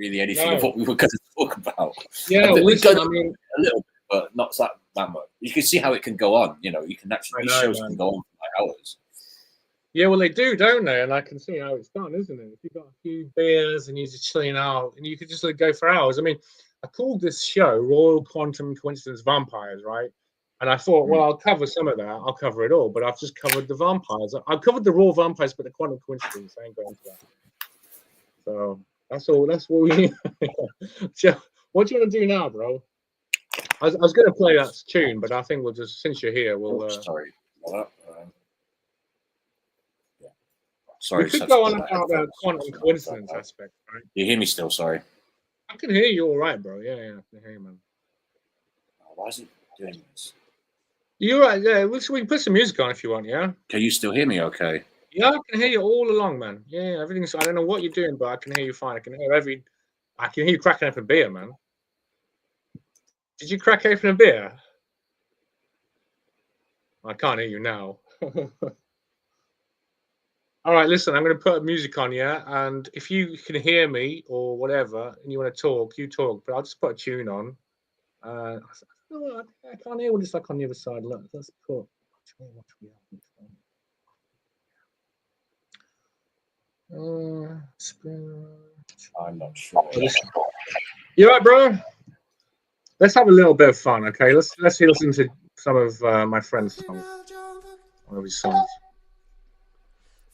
anything of what we were going to talk about. Yeah, we've got a little bit, but not that much. You can see how it can go on. You can actually these shows can go on for like hours. Yeah, well, they do, don't they? And I can see how it's done, isn't it? If you've got a few beers and you're just chilling out, and you could just go for hours. I mean, I called this show Royal Quantum Coincidence Vampires, right? And I thought, well, I'll cover some of that. I'll cover it all. But I've just covered the vampires. I've covered the raw vampires, but the quantum coincidence, I ain't going into that. So that's all. That's what we need. So, what do you want to do now, bro? I was going to play that tune, but I think we'll just, since you're here, we'll... Sorry. Sorry. We could go on about the quantum coincidence aspect, right? You hear me still? Sorry. I can hear you all right, bro. Yeah, I can hear you, man. Why is it doing this? You're right. Yeah, we can put some music on if you want. Yeah. Can you still hear me? Okay. Yeah, I can hear you all along, man. Yeah, everything's. I don't know what you're doing, but I can hear you fine. I can hear you cracking open a beer, man. Did you crack open a beer? I can't hear you now. All right, listen, I'm going to put music on, yeah? And if you can hear me or whatever and you want to talk, you talk. But I'll just put a tune on. I can't hear what it's like on the other side. Look, that's cool. I'm not sure. You all right, bro? Let's have a little bit of fun, okay? Let's listen to some of my friends' songs. One of his songs.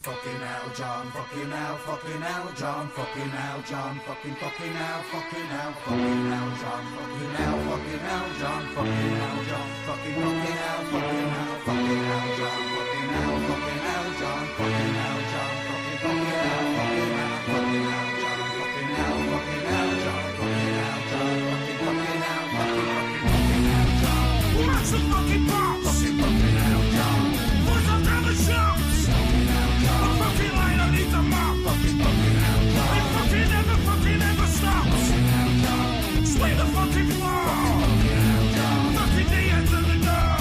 Fucking hell, John, fucking hell, fucking hell, John, fucking hell, John, fucking hell, fucking hell, fucking hell, John, fucking hell, fucking hell, John, fucking hell, John, fucking hell, fucking hell, fucking hell, John, fucking hell, fucking hell, John, fucking hell, John, fucking hell, fucking hell, fucking hell, John, fucking hell, fucking hell, John, fucking hell, John, fucking hell, fucking John. What's the fucking box? Fucking hell, John. What's up down the shops? Fucking line, I need some more. Fucking hell, John. It fucking never stops. Sweep the fucking floor. Fucking the ends of the door.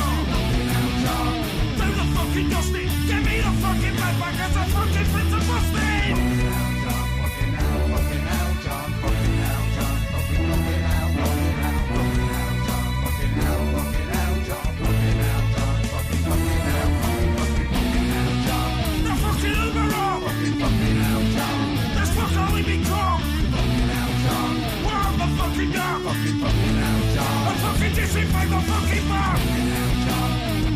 Do the fucking dusting. Get me the fucking bed back as a fucking prince of busting. Fucking hell, John. Fucking hell, John. Fucking hell, John. Fucking hell, fucking hell, fucking hell, John. Fucking hell, fucking hell, John. Fucking hell, John. Fucking hell, fucking John. The fucking overall. Fucking hell, John. That's fuck all we become. Fucking hell, John. We're on the fucking dock. Fucking hell, John. I'm fucking disinfect the fucking bar. Fucking hell, John.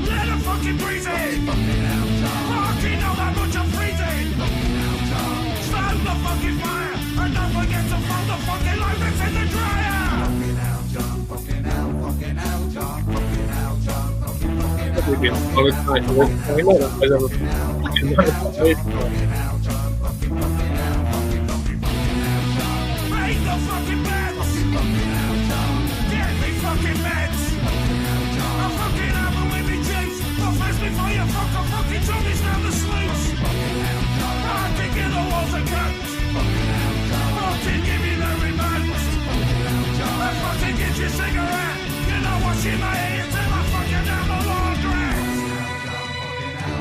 Let it fucking breeze in. Fucking hell, John. Fucking know that much I'm freezing. Fucking hell, John. Start the fucking fire. And don't forget to throw the fucking light that's in the dryer. Fucking hell, John. Fucking hell, John. Fucking hell, John. Fucking hell, John. Break the fucking beds. Get me fucking meds. I'm fucking having with me juice. But first before you fucking zombies down the slopes. I can get the walls of cuts. Fucking give me the remote. I fucking get your cigarette. You know what's in my ear till I fucking down the laundry.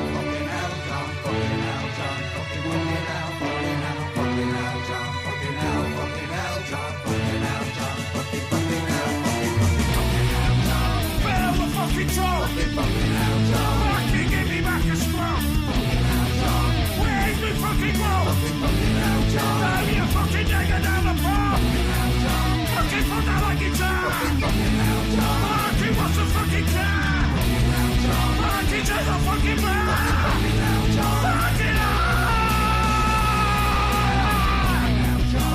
Fucking hell, John. Fucking hell, John. Fucking hell, fucking hell, fucking hell, John. Fucking hell, fucking hell, John. Fucking hell, John. Fucking hell, John. Fail the fucking troll. Fucking hell, John. Fucking give me back a scrum. Fucking hell, John. Where's me fucking roll? Fucking hell, John. Throw you fucking dagger down the bar. Fucking hell, John. Fucking put that like guitar. Fucking hell, John. fucking blood. Fucking hell.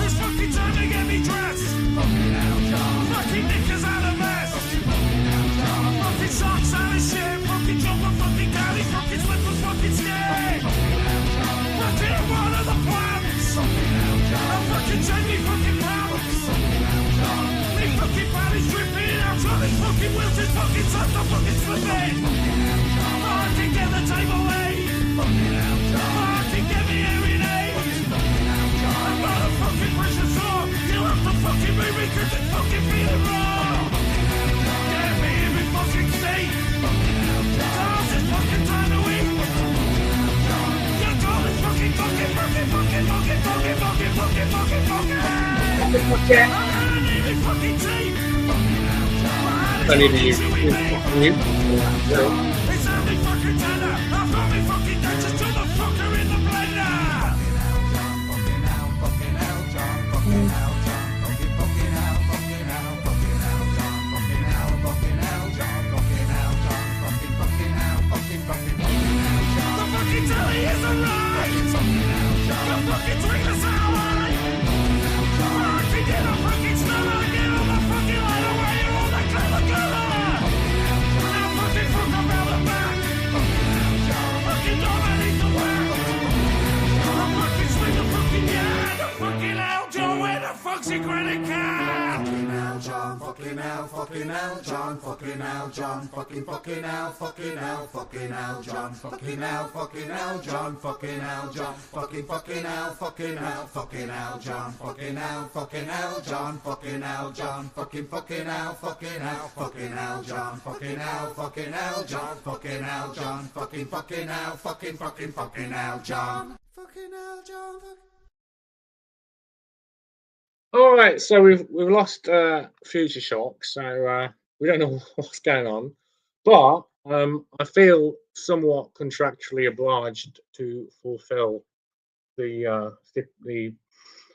This fucking time to get me dressed. Fucking knickers out of vest. Fucking socks out of shit. Fucking jumper, fucking carry, fucking slippers, fucking scared. Fucking one of the plants. I'm fucking Jamie fucking pants. Me fucking body's dripping out on this fucking wilted fucking son of fucking slipping. Fucking get the table laid. Fucking get me hearing aid. I'm not a fucking pressure sore. You have to fucking move me cause it's fucking feeling wrong. Get me in my fucking state. Cause it's fucking time to eat. You call it fucking fucking. Fucking tape. I need to use It's only fucking tender. I've got me fucking dentures to the fucker in the blender. Fucking hell, fucking hell, John. Fucking hell, John. Fucking hell, fucking hell, fucking hell, John. Fucking hell, fucking hell, John. Fucking hell, John. Fucking hell, fucking hell, John. The fucking telly is alive. The fucking drink is alive. Fucking get a fucking smell. Get all the fucking light away. All that colour. Now fucking fuck up out the back. Fucking dominate the world. I'm fucking swing the fucking yard. The fucking hell, John. Where the fuck's your granite cat? Fucking hell, John. Fucking hell, John. Fucking hell, John. Fucking hell, fucking hell, John. Fucking hell, John. Fucking hell, John. Fucking hell, John. Fucking hell, John. Fucking hell, John. Fucking hell, John. Fucking hell, John. Fucking hell, John. Fucking hell, John. Fucking hell, John. All right, so we've lost Future Shock, so we don't know what's going on, but I feel somewhat contractually obliged to fulfill the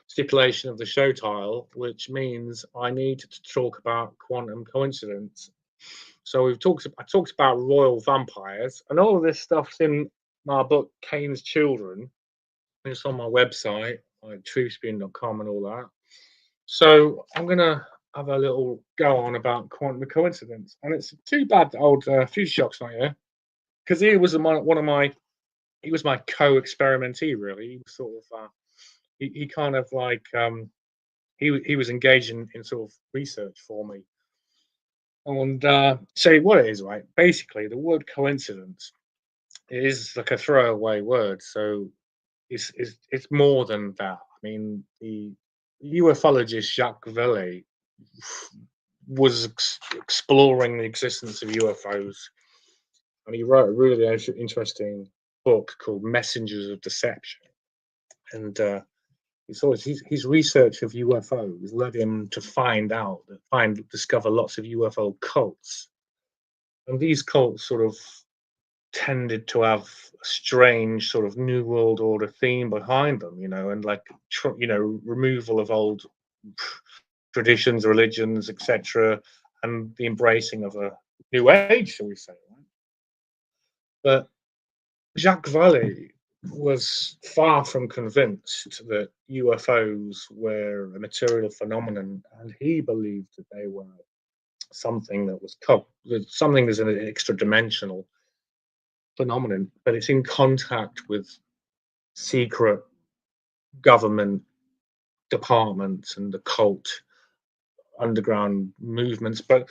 stipulation of the show title, which means I need to talk about quantum coincidence. So I talked about royal vampires, and all of this stuff's in my book Cain's Children. It's on my website, like truthshock.com and all that. So I'm gonna have a little go on about quantum coincidence, and it's too bad that old Future Shock's not here, because he was my co-experimentee. Really, he was sort of he kind of like he was engaged in sort of research for me. And so what it is, right? Basically, the word coincidence is like a throwaway word, so it's more than that. I mean, the ufologist Jacques Vallée was exploring the existence of UFOs, and he wrote a really interesting book called Messengers of Deception. And his research of UFOs led him to discover lots of UFO cults, and these cults sort of tended to have a strange sort of New World Order theme behind them, and like removal of old traditions, religions, etc., and the embracing of a new age, shall we say? Right? But Jacques Vallée was far from convinced that UFOs were a material phenomenon, and he believed that they were something that was something that's an extra-dimensional phenomenon, but it's in contact with secret government departments and occult underground movements. But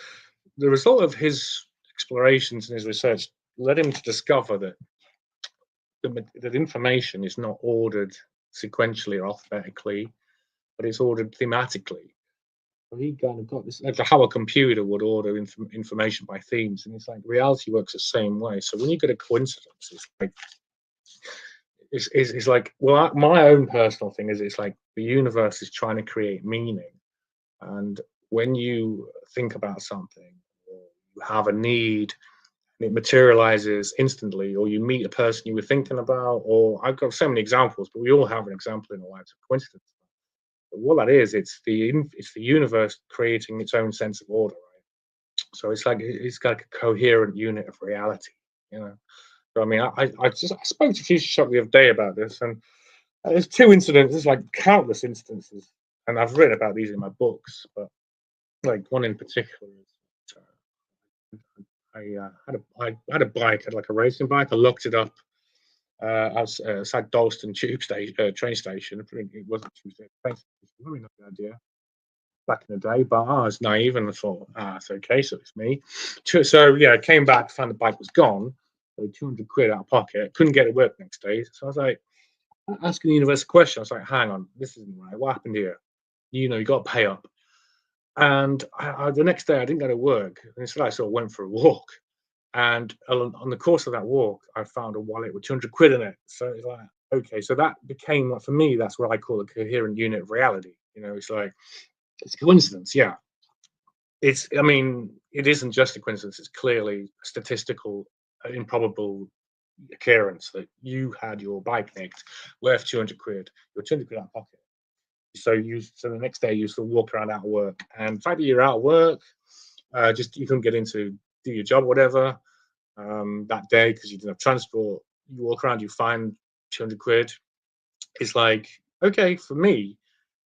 the result of his explorations and his research led him to discover that that information is not ordered sequentially or alphabetically, but it's ordered thematically. So he kind of got this, like how a computer would order information by themes, and it's like reality works the same way. So when you get a coincidence, it's like, well, my own personal thing is, it's like the universe is trying to create meaning, and when you think about something, or you have a need, and it materializes instantly, or you meet a person you were thinking about, or I've got so many examples, but we all have an example in our lives of coincidence. But what that is, it's the universe creating its own sense of order, right? So it's like a coherent unit of reality, I mean, I spoke to Future Shock the other day about this, and there's two incidents. There's like countless instances, and I've written about these in my books, but like one in particular is I had a bike, I had like a racing bike. I locked it up outside Dalston tube station, train station. It wasn't tube station, probably not a good idea back in the day, but I was naive and I thought, it's okay, so it's me. So yeah, I came back, found the bike was gone, so 200 quid out of pocket, couldn't get it work next day. So I was like, asking the universe a question. I was like, hang on, this isn't right. What happened here? You got to pay up. And the next day I didn't go to work. And instead I sort of went for a walk. And on the course of that walk, I found a wallet with 200 quid in it. So it's like, okay, so that became, for me, that's what I call a coherent unit of reality. It's like, it's a coincidence, yeah. I mean, it isn't just a coincidence. It's clearly a statistical, improbable occurrence that you had your bike nicked, worth 200 quid, your 200 quid out of pocket. So the next day you sort of walk around out of work, and the fact that you're out of work, just you couldn't get in to do your job, whatever, that day because you didn't have transport. You walk around, you find 200 quid. It's like, okay, for me,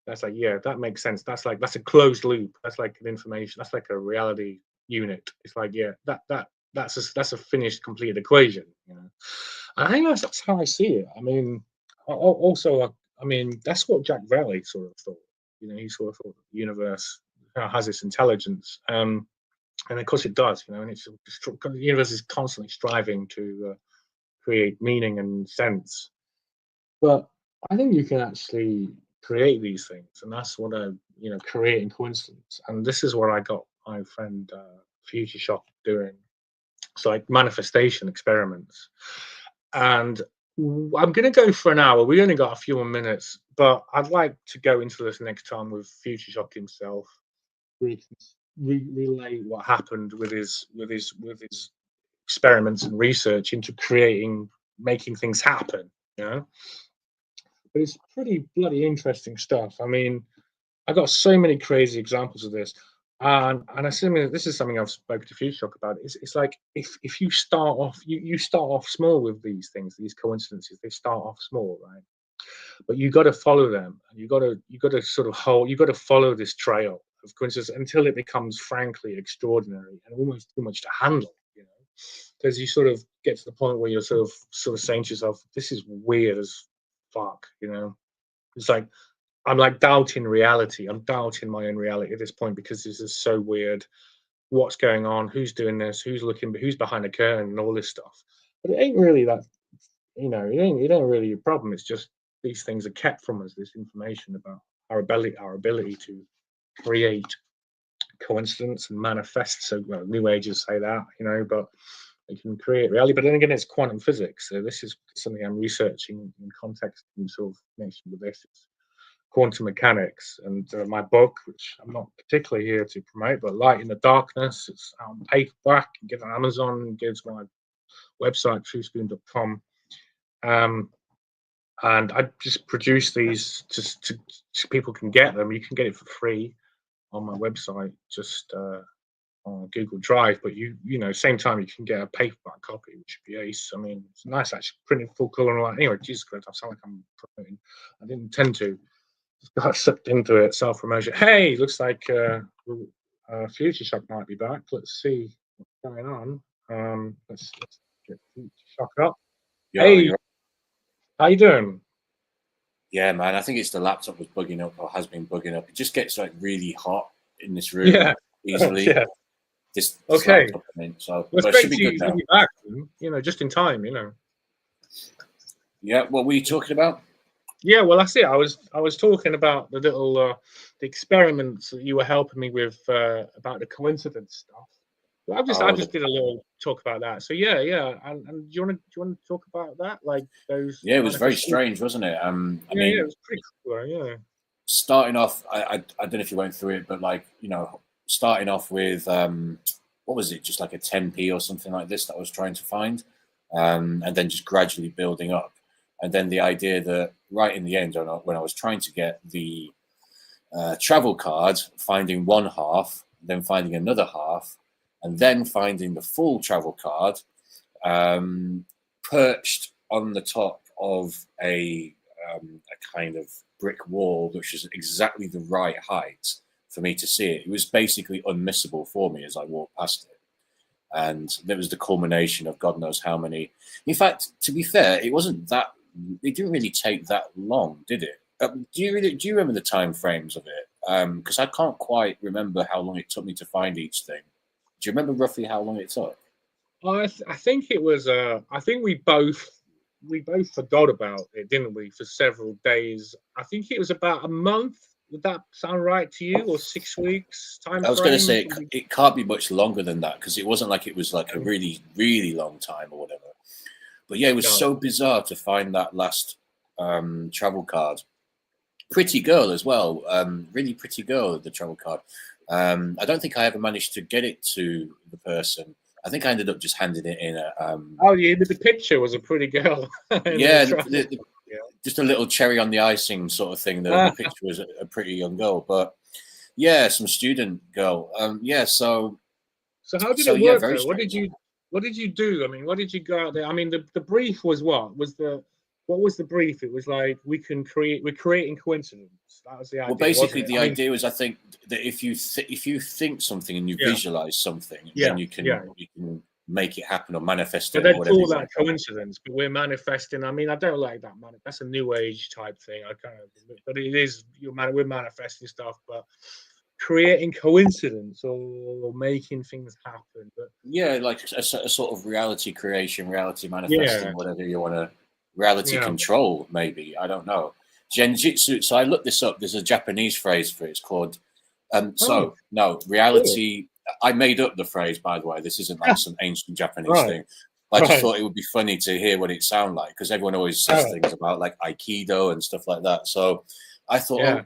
that's like, yeah, that makes sense. That's a closed loop. That's like an information. That's like a reality unit. It's like, yeah, that's a finished, completed equation. I think that's how I see it. I mean, also, I mean, that's what Jack Raleigh sort of thought. He sort of thought the universe has this intelligence, and of course it does. And the universe is constantly striving to create meaning and sense. But I think you can actually create these things, and that's what creating coincidence. And this is what I got my friend Future Shock doing. It's like manifestation experiments. And I'm going to go for an hour. We only got a few more minutes, but I'd like to go into this next time with Future Shock himself, where he can relay what happened with his experiments and research into making things happen. But it's pretty bloody interesting stuff. I mean, I got so many crazy examples of this. And I assume this is something I've spoken to Future Shock about. It's like if you start off, you start off small with these things, these coincidences. They start off small, right? But you got to follow them, and you got to sort of you got to follow this trail of coincidences until it becomes frankly extraordinary and almost too much to handle. Because you sort of get to the point where you're sort of saying to yourself, "This is weird as fuck," It's like, I'm like doubting reality. I'm doubting my own reality at this point because this is so weird. What's going on? Who's doing this? Who's looking? Who's behind the curtain? And all this stuff. But it ain't really that. It ain't really a problem. It's just these things are kept from us. This information about our ability to create coincidence and manifest. So New Agers say that, but they can create reality. But then again, it's quantum physics. So this is something I'm researching in context in sort of connection with this. It's quantum mechanics, and my book, which I'm not particularly here to promote, but Light in the Darkness. It's out on paperback. You can get it on Amazon. Gives my website truthspoon.com. And I just produce these just to people can get them. You can get it for free on my website, just on Google Drive. But same time you can get a paperback copy, which would be ace. I mean, it's nice actually, printed full color and all that. Anyway, Jesus Christ, I sound like I'm promoting. I didn't intend to. Just got sucked into it. Self-promotion. Hey, looks like Future Shock might be back. Let's see what's going on. Let's get Future Shock up. Hey. How you doing? Yeah, man. I think it's the laptop was bugging up or has been bugging up. It just gets like really hot in this room easily. Yeah. This okay. Laptop, so well, it's great to be back. Just in time. Yeah. What were you talking about? Yeah. Well, that's it. I was talking about the little the experiments that you were helping me with about the coincidence stuff. I just did a little talk about that. So yeah, and do you want to talk about that? Like those? Yeah, it was very strange, wasn't it? I mean, it was pretty cool. Yeah. Starting off, I don't know if you went through it, but starting off with what was it? Just like a 10p or something like this that I was trying to find, and then just gradually building up, and then the idea that right in the end, when I was trying to get the travel card, finding one half, then finding another half. And then finding the full travel card, perched on the top of a kind of brick wall, which was exactly the right height for me to see it. It was basically unmissable for me as I walked past it. And there was the culmination of God knows how many. In fact, to be fair, it wasn't that. It didn't really take that long, did it? Do you remember the time frames of it? Because I can't quite remember how long it took me to find each thing. Do you remember roughly how long it took? I think it was. I think we both forgot about it, didn't we? For several days. I think it was about a month. Would that sound right to you, or 6 weeks time? I was going to say it can't be much longer than that, because it wasn't like it was like a really, really long time or whatever. But yeah, it was so bizarre to find that last travel card. Pretty girl as well, really pretty girl, the travel card. I don't think I ever managed to get it to the person. I think I ended up just handing it in. Oh, yeah, the picture was a pretty girl. Yeah, just a little cherry on the icing sort of thing. The picture was a pretty young girl, but yeah, some student girl. Yeah, so how did it work? Though? What did you do? I mean, what did you go out there? I mean, the brief was what was the brief? It was like we're creating coincidence. That was the idea. Well, basically, the idea was, I think, that if you think something and you visualize something, then you can make it happen or manifest it. But they call that coincidence, but we're manifesting. I mean, I don't like that, man. That's a new age type thing. I kind of, but it is. We're manifesting stuff, but creating coincidence or making things happen. But yeah, like a sort of reality creation, reality manifesting, whatever you want to. Reality control, maybe. I don't know. Genjitsu. So I looked this up. There's a Japanese phrase for it. It's called. Reality. Cool. I made up the phrase, by the way. This isn't like some ancient Japanese thing. I just thought it would be funny to hear what it sounded like, because everyone always says things about like Aikido and stuff like that. So I thought,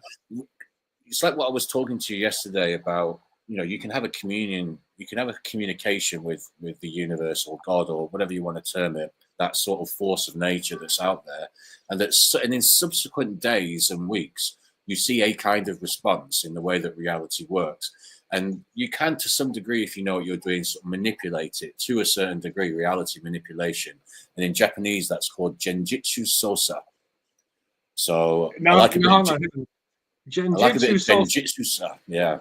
it's like what I was talking to you yesterday about. You know, you can have a communication with the universe or God or whatever you want to term it, that sort of force of nature that's out there, and in subsequent days and weeks, you see a kind of response in the way that reality works. And you can, to some degree, if you know what you're doing, sort of manipulate it to a certain degree, reality manipulation. And in Japanese, that's called Genjitsu Sosa. So I like a bit of Genjitsu. Yeah.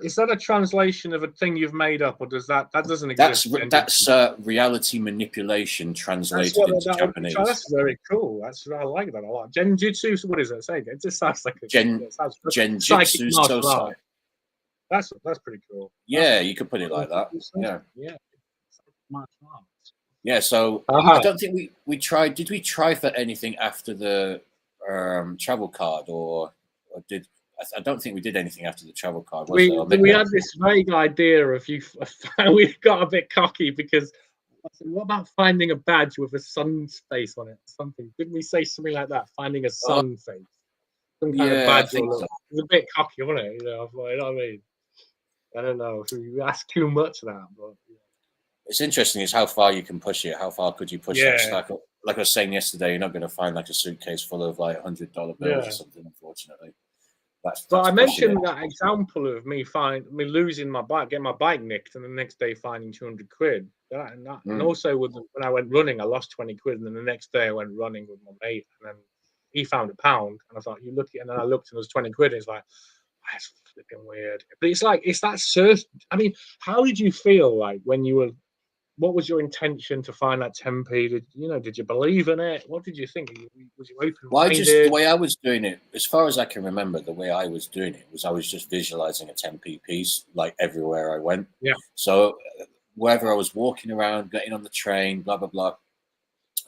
Is that a translation of a thing you've made up, or that doesn't exist? That's reality manipulation translated into Japanese. That's very cool. I like that a lot. Genjitsu. What is it? Say again. It just sounds like Genjitsu Sosa. That's pretty cool. Yeah, you could put it like that. Yeah. Yeah. So I don't think we tried. Did we try for anything after the travel card, or did? I don't think we did anything after the travel card. We had this vague idea of you. We got a bit cocky because what about finding a badge with a sun's face on it? Something. Didn't we say something like that? Finding a sun face. Some kind of badge. So. It was a bit cocky, wasn't it? You know what I mean? I don't know if you ask too much of that, but it's interesting. Is how far you can push it. How far could you push it? Like I was saying yesterday, you're not going to find like a suitcase full of like $100 bills or something, unfortunately. But I mentioned that example of me losing my bike, getting my bike nicked, and the next day finding 200 quid. And also when I went running, I lost 20 quid, and then the next day I went running with my mate, and then he found £1, and I thought, and then I looked and it was 20 quid. And it's like, that's flipping weird. But it's that certain. I mean, how did you feel like when you were? What was your intention to find that 10p? Did you believe in it? What did you think? Was you open-minded? Well, the way I was doing it, as far as I can remember, the way I was doing it was I was just visualizing a 10p piece, like everywhere I went. Yeah. So wherever I was walking around, getting on the train, blah, blah, blah,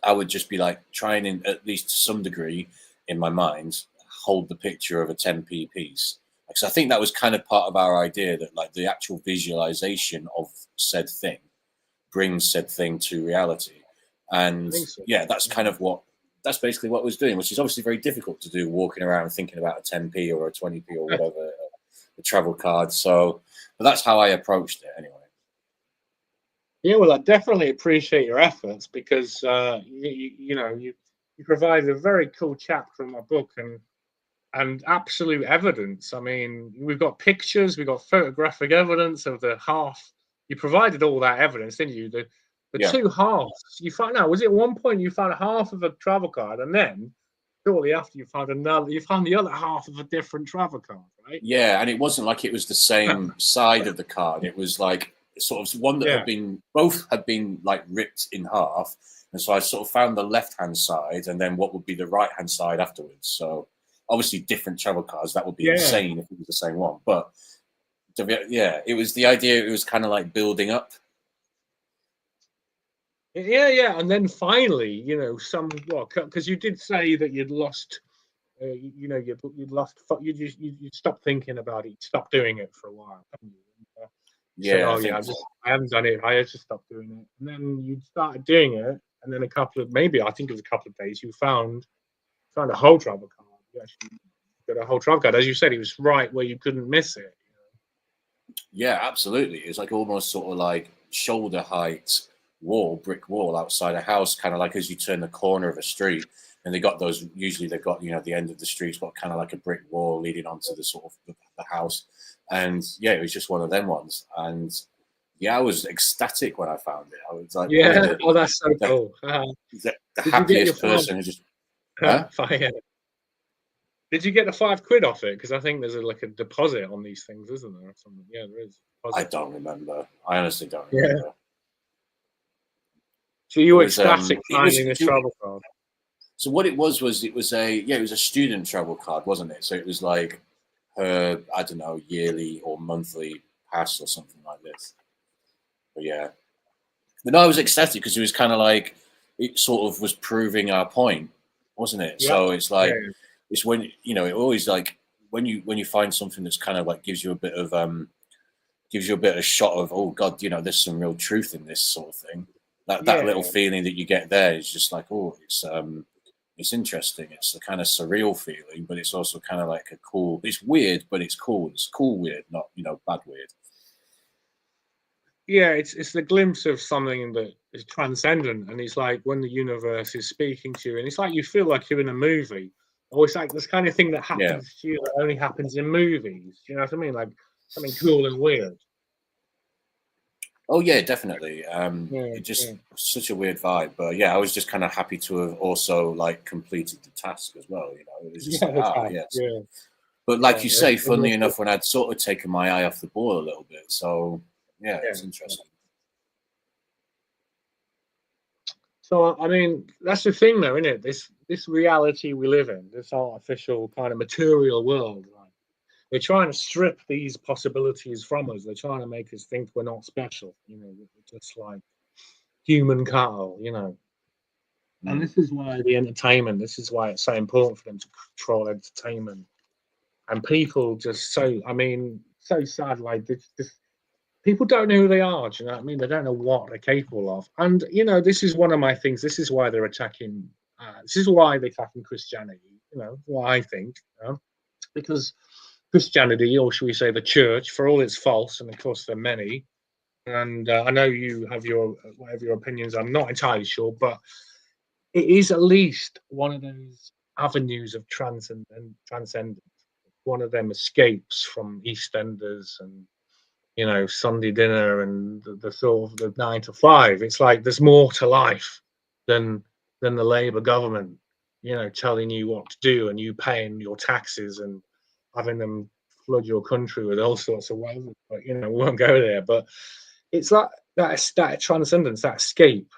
I would just be like trying, at least to some degree in my mind, hold the picture of a 10p piece. Because I think that was kind of part of our idea, that like the actual visualization of said thing brings said thing to reality. And that's that's basically what I was doing, which is obviously very difficult to do, walking around thinking about a 10p or a 20p or whatever, the travel card. So, but that's how I approached it anyway. Yeah, well, I definitely appreciate your efforts, because you provided a very cool chapter in my book and absolute evidence. I mean, we've got pictures, we've got photographic evidence of the half. You provided all that evidence, didn't you? the Yeah. two halves. You found out, was it at one point you found half of a travel card, and then shortly after you found the other half of a different travel card, right? Yeah, and it wasn't like it was the same side of the card. It was like sort of one that Yeah. had been, both had been like ripped in half. And so I sort of found the left-hand side and then what would be the right-hand side afterwards. So obviously different travel cards. That would be Yeah. insane if it was the same one. But yeah, it was the idea. It was kind of like building up. Yeah, and then finally, you know, because you did say that you'd lost, you know, you'd lost, you stopped thinking about it, you stopped doing it for a while, haven't you? You said, Yeah, oh yeah, I haven't done it. I just stopped doing it, and then you started doing it, and then I think it was a couple of days, you found a whole travel card. You actually got a whole travel card, as you said, it was right where you couldn't miss it. Yeah, absolutely. It's like almost sort of like shoulder height brick wall outside a house, kind of like as you turn the corner of a street. And they got those, usually they've got, you know, the end of the street's got kind of like a brick wall leading onto the sort of the house. And yeah, it was just one of them ones. And yeah, I was ecstatic when I found it. I was like, Yeah, oh, that's so cool. The Did happiest person who just, huh? Did you get the £5 off it? Because I think there's like a deposit on these things, isn't there? Or something? Yeah, there is. I don't remember. I honestly don't remember. So you were ecstatic finding this travel card. So what it was it was a student travel card, wasn't it? So it was like her, I don't know, yearly or monthly pass or something like this. But yeah. But no, I was ecstatic because it was kind of like, it sort of was proving our point, wasn't it? Yeah. So it's like, it's when, you know, it always like, when you find something that's kind of like gives you a bit of shot of, oh God, you know, there's some real truth in this sort of thing. That little feeling that you get there is just like, oh, it's interesting. It's a kind of surreal feeling, but it's also kind of like it's weird, but it's cool. It's cool weird, not, you know, bad weird. Yeah, it's the glimpse of something that is transcendent, and it's like when the universe is speaking to you, and it's like you feel like you're in a movie, or it's like this kind of thing that happens to you that only happens in movies. You know what I mean? Like something cool and weird. Oh yeah, definitely. It just such a weird vibe, but yeah, I was just kind of happy to have also like completed the task as well. You know, it was just yes. But like you say, funnily enough, when I'd sort of taken my eye off the ball a little bit, so yeah, it's interesting. So I mean, that's the thing, though, isn't it? This reality we live in, this artificial kind of material world. Right? They're trying to strip these possibilities from us. They're trying to make us think we're not special. You know, we're just like human cattle. You know, and this is why this is why it's so important for them to control entertainment. And people just so sad. Like this, people don't know who they are. Do you know what I mean? They don't know what they're capable of. And you know, this is one of my things. This is why they're attacking. This is why they're attacking Christianity. You know, what I think. You know? Because Christianity, or should we say the church, for all it's false, and of course there are many, and I know you have your opinions, I'm not entirely sure, but it is at least one of those avenues of transcendence, one of them escapes from EastEnders and, you know, Sunday dinner and the sort of the 9 to 5. It's like there's more to life than the Labour government, you know, telling you what to do and you paying your taxes and having them flood your country with all sorts of wealth. But you know, we won't go there. But it's like that transcendence, that escape.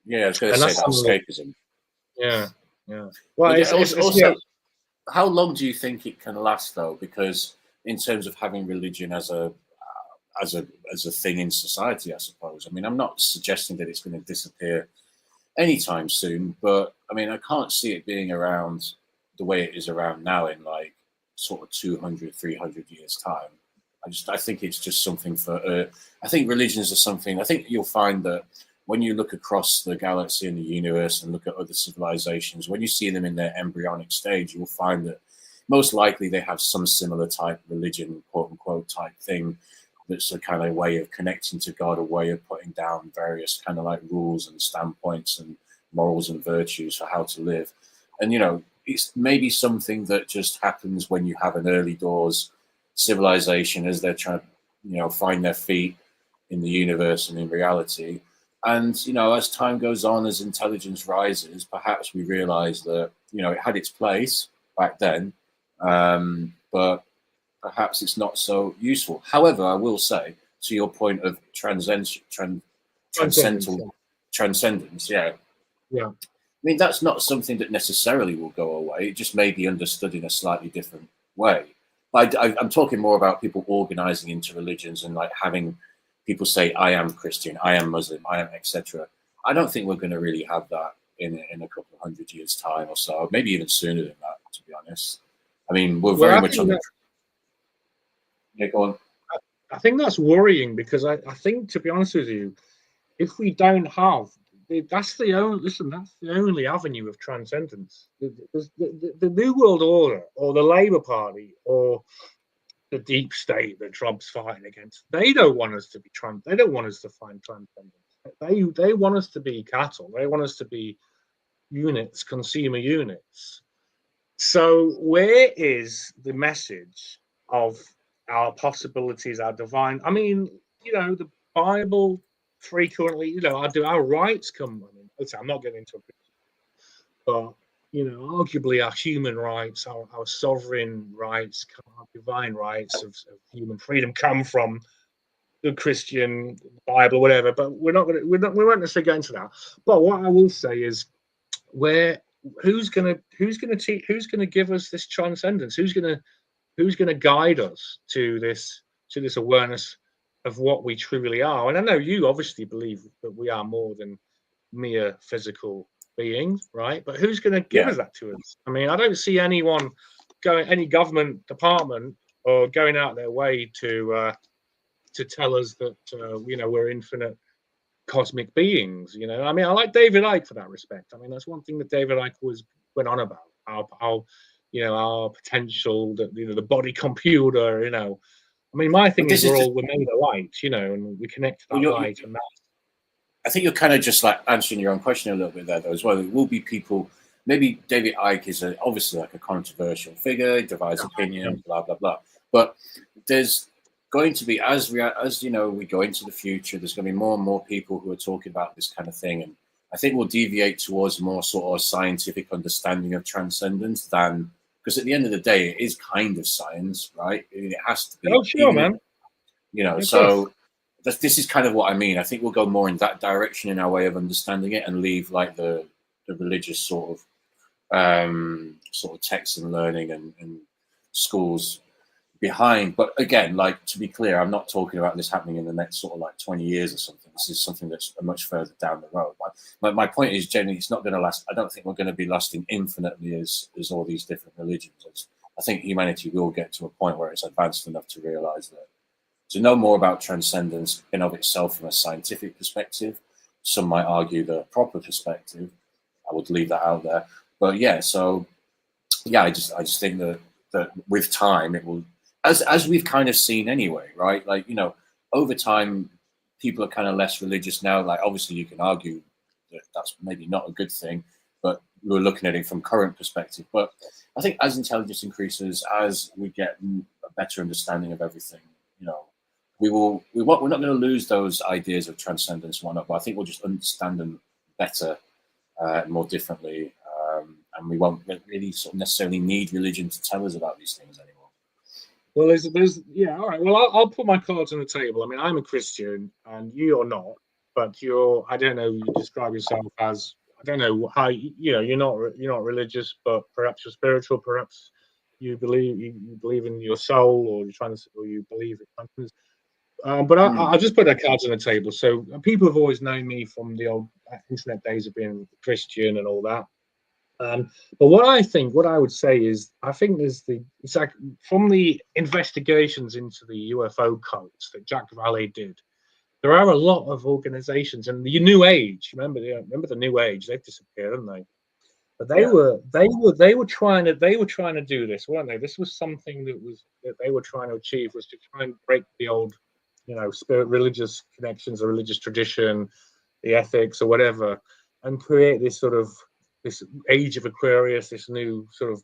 Yeah, I was going to say that escapism. Yeah. Well, it's how long do you think it can last, though? Because in terms of having religion as a thing in society, I suppose. I mean, I'm not suggesting that it's going to disappear anytime soon, but I mean, I can't see it being around the way it is around now in like sort of 200, 300 years time. I think it's just something for, I think religions are something, I think you'll find that when you look across the galaxy and the universe and look at other civilizations, when you see them in their embryonic stage, you'll find that most likely they have some similar type religion, quote unquote, type thing. That's a kind of way of connecting to God, a way of putting down various kind of like rules and standpoints and morals and virtues for how to live. And, you know, it's maybe something that just happens when you have an early doors civilization as they're trying to, you know, find their feet in the universe and in reality. And, you know, as time goes on, as intelligence rises, perhaps we realize that, you know, it had its place back then, but perhaps it's not so useful. However, I will say, to your point of transcendence, yeah. Yeah. I mean, that's not something that necessarily will go away. It just may be understood in a slightly different way. I'm talking more about people organizing into religions and like having people say, I am Christian, I am Muslim, I am etc. I don't think we're going to really have that in a couple of 100 years' time or so, maybe even sooner than that, to be honest. I mean, we're very much on the... Yeah, go on. I think that's worrying because I think, to be honest with you, if we don't have... That's the only avenue of transcendence. The New World Order or the Labour Party or the deep state that Trump's fighting against, they don't want us to be they don't want us to find transcendence. They want us to be cattle. They want us to be units, consumer units. So where is the message of our possibilities, our divine? I mean, you know, the Bible frequently, you know, our rights come. I mean, I'm not getting into it, but you know, arguably our human rights, our sovereign rights, our divine rights of human freedom come from the Christian Bible, whatever. But we won't necessarily get into that. But what I will say is, who's gonna give us this transcendence? Who's gonna guide us to this awareness of what we truly are? And I know you obviously believe that we are more than mere physical beings, right? But who's going to give us that to us? I mean, I don't see anyone any government department or going out their way to tell us that you know, we're infinite cosmic beings. You know, I mean, I like David Icke for that respect. I mean, that's one thing that David Icke went on about our you know, our potential, that, you know, the body computer. You know, I mean, my thing is we're made of light, you know, and we connect to that light, and that. I think you're kind of just like answering your own question a little bit there, though, as well. There will be people, maybe David Icke is obviously like a controversial figure, divides opinion, blah, blah, blah. But there's going to be, as you know, we go into the future, there's going to be more and more people who are talking about this kind of thing. And I think we'll deviate towards more sort of scientific understanding of transcendence than, because at the end of the day, it is kind of science, right? It has to be. Oh, sure, man. You know, so... This is kind of what I mean. I think we'll go more in that direction in our way of understanding it, and leave like the religious sort of texts and learning and schools behind. But again, like, to be clear, I'm not talking about this happening in the next sort of like 20 years or something. This is something that's much further down the road. My point is, generally, it's not going to last. I don't think we're going to be lasting infinitely as all these different religions. I think humanity will get to a point where it's advanced enough to realize that. To know more about transcendence in of itself from a scientific perspective, some might argue the proper perspective. I would leave that out there. But yeah, so yeah, I just think that with time it will, as we've kind of seen anyway, right? Like, you know, over time people are kind of less religious now. Like, obviously you can argue that that's maybe not a good thing, but we're looking at it from current perspective. But I think as intelligence increases, as we get a better understanding of everything, you know, we're not going to lose those ideas of transcendence and whatnot, but I think we'll just understand them better, more differently, and we won't really sort of necessarily need religion to tell us about these things anymore. Well, there's yeah, all right. Well, I'll put my cards on the table. I mean, I'm a Christian, and you're not, but I don't know, you describe yourself as, I don't know how, you know, you're not religious, but perhaps you're spiritual, perhaps you believe in your soul, or you believe in consciousness. But I'll just put our cards on the table. So people have always known me from the old internet days of being Christian and all that. But what I would say is, I think it's like from the investigations into the UFO cults that Jack Valley did, there are a lot of organizations, and the New Age. Remember the New Age? They've disappeared, haven't they? But they were trying to do this, weren't they? This was something that they were trying to achieve, was to try and break the old, you know, religious connections, or religious tradition, the ethics or whatever, and create this age of Aquarius, this new sort of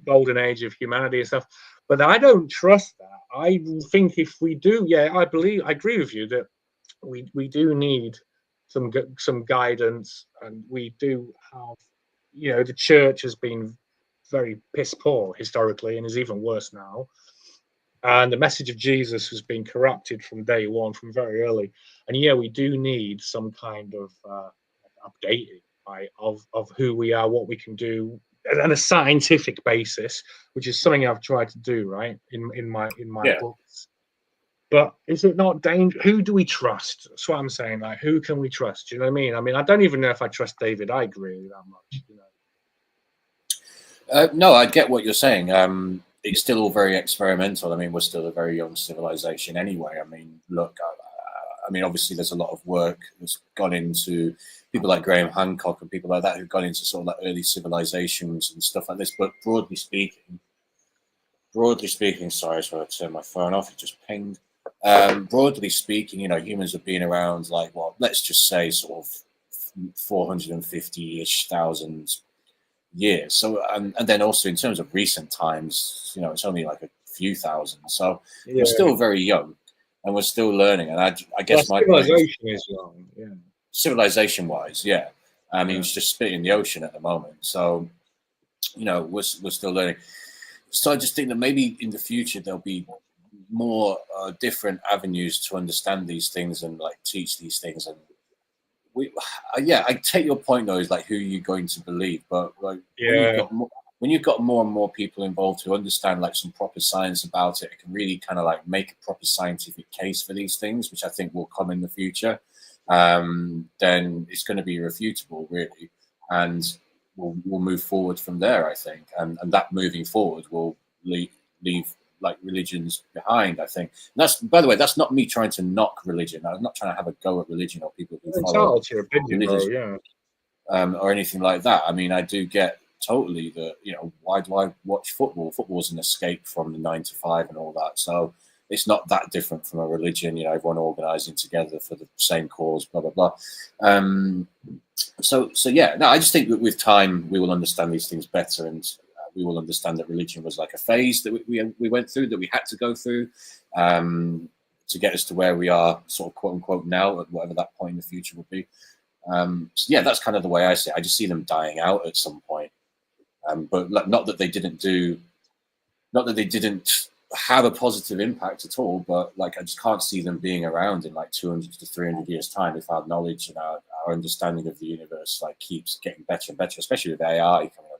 golden age of humanity and stuff. But I don't trust that. I think if we do, I agree with you that we do need some guidance, and we do have, the church has been very piss poor historically and is even worse now. And the message of Jesus has been corrupted from day one, from very early. And yeah, we do need some kind of updating, right, of who we are, what we can do, and a scientific basis, which is something I've tried to do, right, in my Yeah. books. But is it not dangerous? Who do we trust? That's what I'm saying. Like, who can we trust? Do you know what I mean? I mean, I don't even know if I trust David Icke really that much. No, I get what you're saying. It's still all very experimental. I mean, we're still a very young civilization anyway. I mean, look, I mean, obviously there's a lot of work that's gone into people like Graham Hancock and people like that who've gone into sort of like early civilizations and stuff like this. But broadly speaking, sorry, so I turned my phone off. It just pinged. Broadly speaking, humans have been around like, well, let's just say sort of 450-ish thousand years. So, and then also in terms of recent times, it's only like a few thousand. So we're still very young, and we're still learning. And I guess my civilization is young, yeah. Civilization-wise, yeah. I mean, it's just spitting the ocean at the moment. So, we're still learning. So I just think that maybe in the future there'll be more different avenues to understand these things and like teach these things. And I take your point though, is like who you're going to believe, but like when you've got more and more people involved who understand like some proper science about it, it can really kind of like make a proper scientific case for these things, which I think will come in the future. Then it's going to be irrefutable, really, and we'll move forward from there, I think, and that moving forward will leave like religions behind, I think. And that's, by the way, that's not me trying to knock religion. I'm not trying to have a go at religion or people who follow religion, or anything like that. I mean, I do get totally that, why do I watch football? Football's an escape from the 9 to 5 and all that. So it's not that different from a religion, everyone organizing together for the same cause, blah, blah, blah. So yeah, no, I just think that with time we will understand these things better, and we will understand that religion was like a phase that we went through, that we had to go through to get us to where we are, sort of quote unquote now, at whatever that point in the future would be. So yeah, that's kind of the way I see it. I just see them dying out at some point, but not that they didn't have a positive impact at all, but like I just can't see them being around in like 200 to 300 years time if our knowledge and our understanding of the universe like keeps getting better and better, especially with AI coming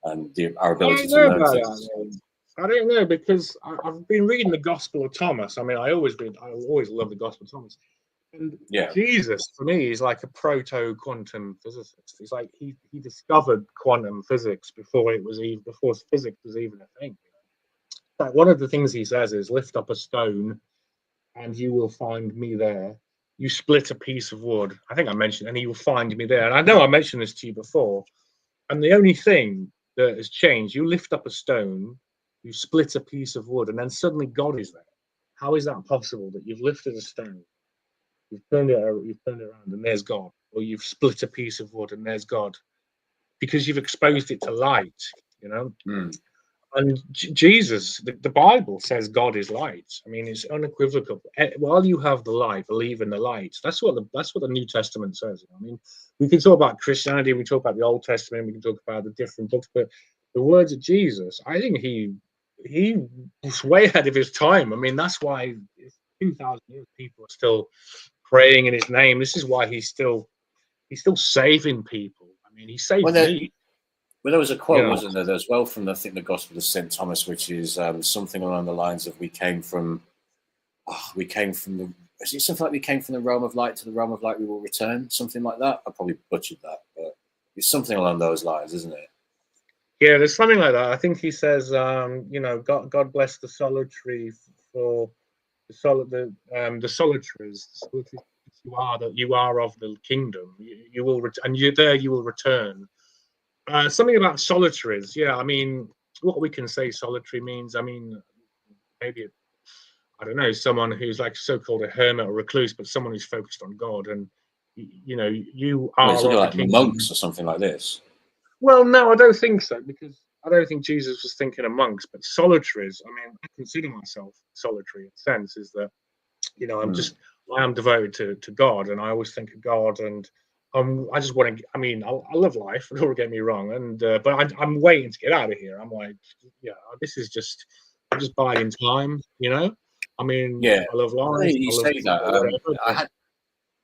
along and our ability to learn things. I don't know, because I've been reading the Gospel of Thomas. I mean, I always love the Gospel of Thomas, and Jesus for me is like a proto-quantum physicist. He's like he discovered quantum physics before physics was even a thing. Like one of the things he says is, lift up a stone and you will find me there. You split a piece of wood. I think I mentioned, and you will find me there. And I know I mentioned this to you before. And the only thing that has changed, you lift up a stone, you split a piece of wood, and then suddenly God is there. How is that possible that you've lifted a stone, you've turned it around, and there's God? Or you've split a piece of wood and there's God? Because you've exposed it to light, And Jesus, the Bible says God is light. I mean, it's unequivocal. While you have the light, believe in the light. That's what the New Testament says. I mean, we can talk about Christianity, we talk about the Old Testament, we can talk about the different books, but the words of Jesus, I think he was way ahead of his time. I mean, that's why 2,000 years people are still praying in his name. This is why he's still saving people. I mean, he saved me. Well, there was a quote, wasn't there, as well, from I think the Gospel of St. Thomas, which is something along the lines of, we came from the. Is it something like we came from the realm of light to the realm of light we will return? Something like that. I probably butchered that, but it's something along those lines, isn't it? Yeah, there's something like that. I think he says, God bless the solitary for the solitaries. You are of the kingdom. You will and you there you will return. Something about solitaries. Yeah, I mean, what we can say solitary means, I mean, maybe, I don't know, someone who's like so-called a hermit or recluse, but someone who's focused on God. And, you are like monks or something like this. Well, no, I don't think so, because I don't think Jesus was thinking of monks, but solitaries. I mean, I consider myself solitary in a sense, is that, I am devoted to God, and I always think of God, and I just want to. I mean, I love life. Don't get me wrong, and but I'm waiting to get out of here. I'm like, yeah, this is just, I'm just biding time, you know. I mean, Yeah, I love life. you I love say that. whatever.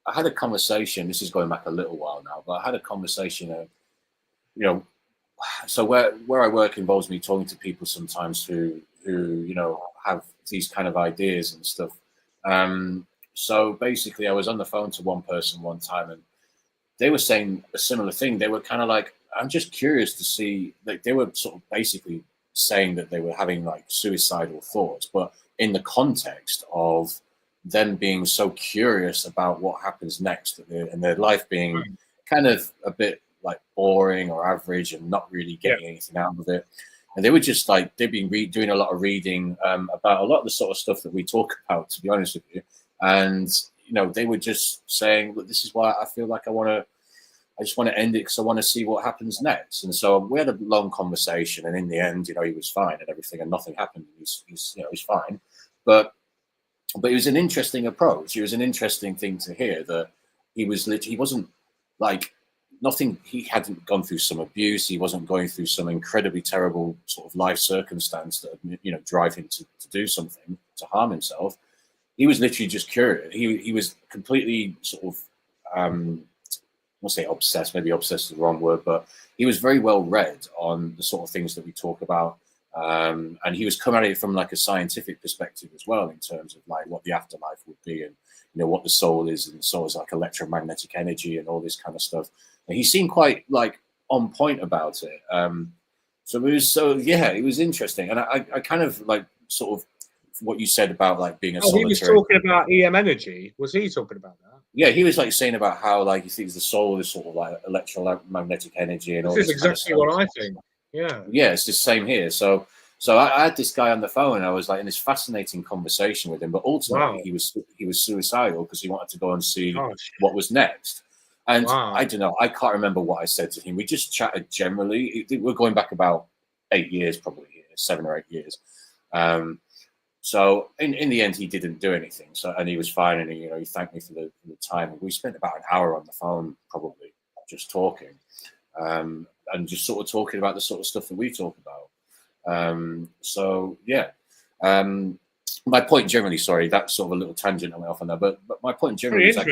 I had a conversation. This is going back a little while now, but I had a conversation. You know, so where I work involves me talking to people sometimes who have these kind of ideas and stuff. So basically, I was on the phone to one person one time, and they were saying a similar thing. They were kind of like, I'm just curious to see, like, they were sort of basically saying that they were having like suicidal thoughts, but in the context of them being so curious about what happens next, and their life being kind of a bit like boring or average and not really getting anything out of it. And they were just like, they've been doing a lot of reading about a lot of the sort of stuff that we talk about, to be honest with you. And, they were just saying, look, this is why I feel like I just want to end it because I want to see what happens next. And so we had a long conversation, and in the end, he was fine and everything, and nothing happened. He's fine. But it was an interesting approach. It was an interesting thing to hear that he wasn't like nothing. He hadn't gone through some abuse. He wasn't going through some incredibly terrible sort of life circumstance that drive him to do something, to harm himself. He was literally just curious. He was completely sort of I won't say obsessed, maybe obsessed is the wrong word, but he was very well read on the sort of things that we talk about. And he was coming at it from like a scientific perspective as well, in terms of like what the afterlife would be, and what the soul is, and the soul is like electromagnetic energy and all this kind of stuff. And he seemed quite like on point about it. It was interesting. And I kind of like sort of what you said about like being a solitary. He was talking about EM energy. Was he talking about that? Yeah, he was like saying about how like he thinks the soul is sort of like electromagnetic energy and all this. This is exactly what I think. Yeah, it's the same here. So I had this guy on the phone, and I was like in this fascinating conversation with him. But ultimately, he was suicidal because he wanted to go and see what was next. And I don't know, I can't remember what I said to him. We just chatted generally. We're going back about 8 years, probably 7 or 8 years. So in the end, he didn't do anything. So, and he was fine, and he thanked me for the time. We spent about an hour on the phone, probably just talking, and just sort of talking about the sort of stuff that we talk about. My point generally, sorry, that's sort of a little tangent I went off on there, but my point generally is I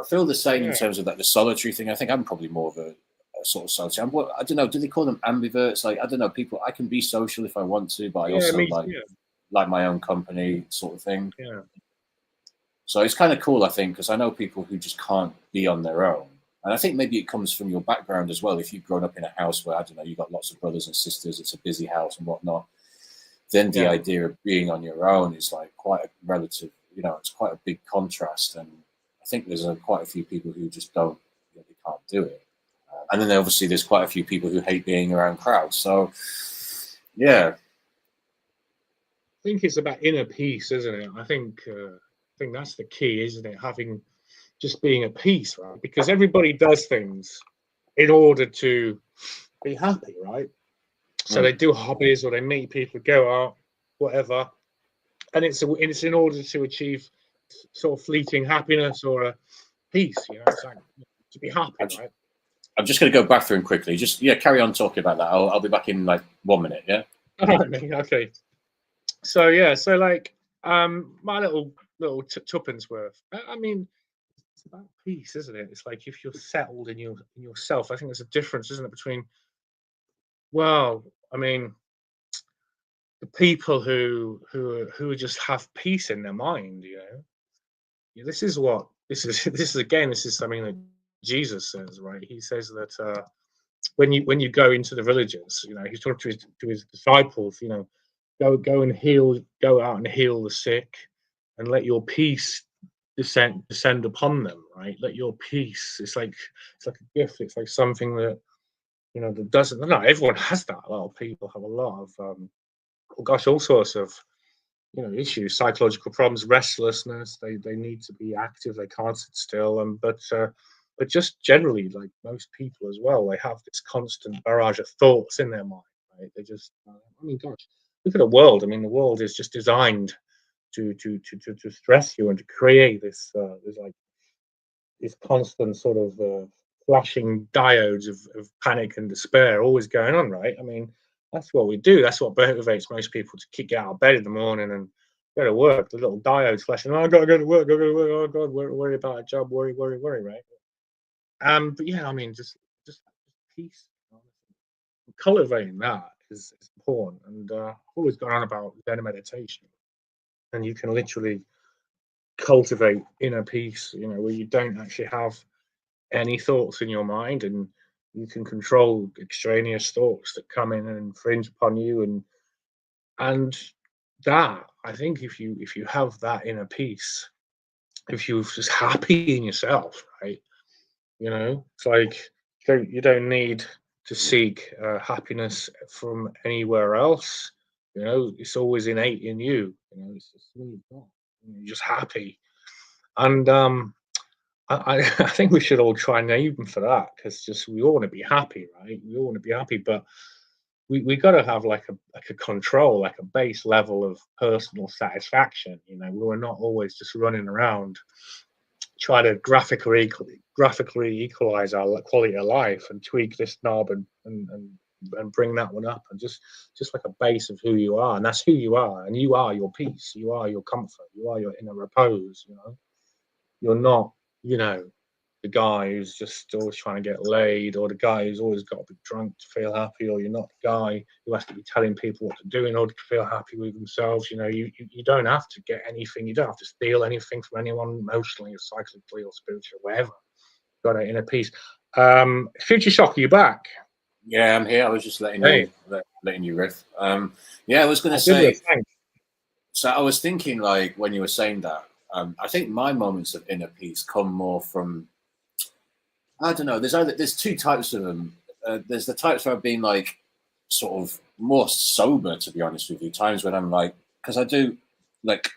feel the same in terms of like the solitary thing. I think I'm probably more of a sort of solitary. I don't know. Do they call them ambiverts? Like, I don't know. People, I can be social if I want to, but I also like my own company, sort of thing. Yeah. So it's kind of cool, I think, because I know people who just can't be on their own, and I think maybe it comes from your background as well. If you've grown up in a house where, I don't know, you've got lots of brothers and sisters, it's a busy house and whatnot, then the idea of being on your own is like quite a relative. It's quite a big contrast, and I think there's quite a few people who just they can't do it. And then obviously there's quite a few people who hate being around crowds. So, yeah. I think it's about inner peace, isn't it? I think that's the key, isn't it? Just being at peace, right? Because everybody does things in order to be happy, right? So they do hobbies, or they meet people, go out, whatever. And it's in order to achieve sort of fleeting happiness or a peace, it's like to be happy, right? I'm just going to go bathroom quickly. Just carry on talking about that. I'll be back in like 1 minute. Yeah. Okay. So like my little tuppence worth. I mean, it's about peace, isn't it? It's like if you're settled in yourself. I think there's a difference, isn't it, between the people who just have peace in their mind. This is something that Jesus says, right? He says that when you go into the villages, he's talking to his disciples, go out and heal the sick, and let your peace descend upon them, right? Let your peace. It's like a gift. It's like something that that doesn't. No, everyone has that. A lot of people have a lot of all sorts of issues, psychological problems, restlessness. They need to be active. They can't sit still. But just generally, like most people as well, they have this constant barrage of thoughts in their mind. Right? They just, look at the world. I mean, the world is just designed to stress you and to create this this constant sort of flashing diodes of panic and despair always going on, right? I mean, that's what we do. That's what motivates most people to get out of bed in the morning and go to work. The little diodes flashing. Oh, I gotta go to work. Gotta go to work. Oh God, worry about a job. Worry, right? But yeah, I mean, just peace. Cultivating that is important. And I've always gone on about Zen meditation, and you can literally cultivate inner peace. You know, where you don't actually have any thoughts in your mind, and you can control extraneous thoughts that come in and infringe upon you, and that, I think, if you have that inner peace, if you're just happy in yourself, right, you know, it's like you don't need to seek happiness from anywhere else. You know, it's always innate in you. You know, it's just you're just happy. And I think we should all try and aim for that, because just we all want to be happy, right? We all want to be happy, but we got to have like a control, like a base level of personal satisfaction. You know, we're not always just running around trying to graphically equalize our quality of life and tweak this knob and bring that one up, and just like a base of who you are, and that's who you are, and you are your peace, you are your comfort, you are your inner repose. You know, you're not, you know, the guy who's just always trying to get laid, or the guy who's always got to be drunk to feel happy, or you're not the guy who has to be telling people what to do in order to feel happy with themselves. You know, you don't have to get anything, you don't have to steal anything from anyone emotionally or psychically or spiritually, whatever. You've got an inner peace. Future Shock, are you back? Yeah, I'm here. I was just letting you riff. Yeah, I was going to say. So I was thinking, like, when you were saying that, I think my moments of inner peace come more from, I don't know. There's two types of them. There's the types where I've been like sort of more sober, to be honest with you. Times when I'm like, because I do like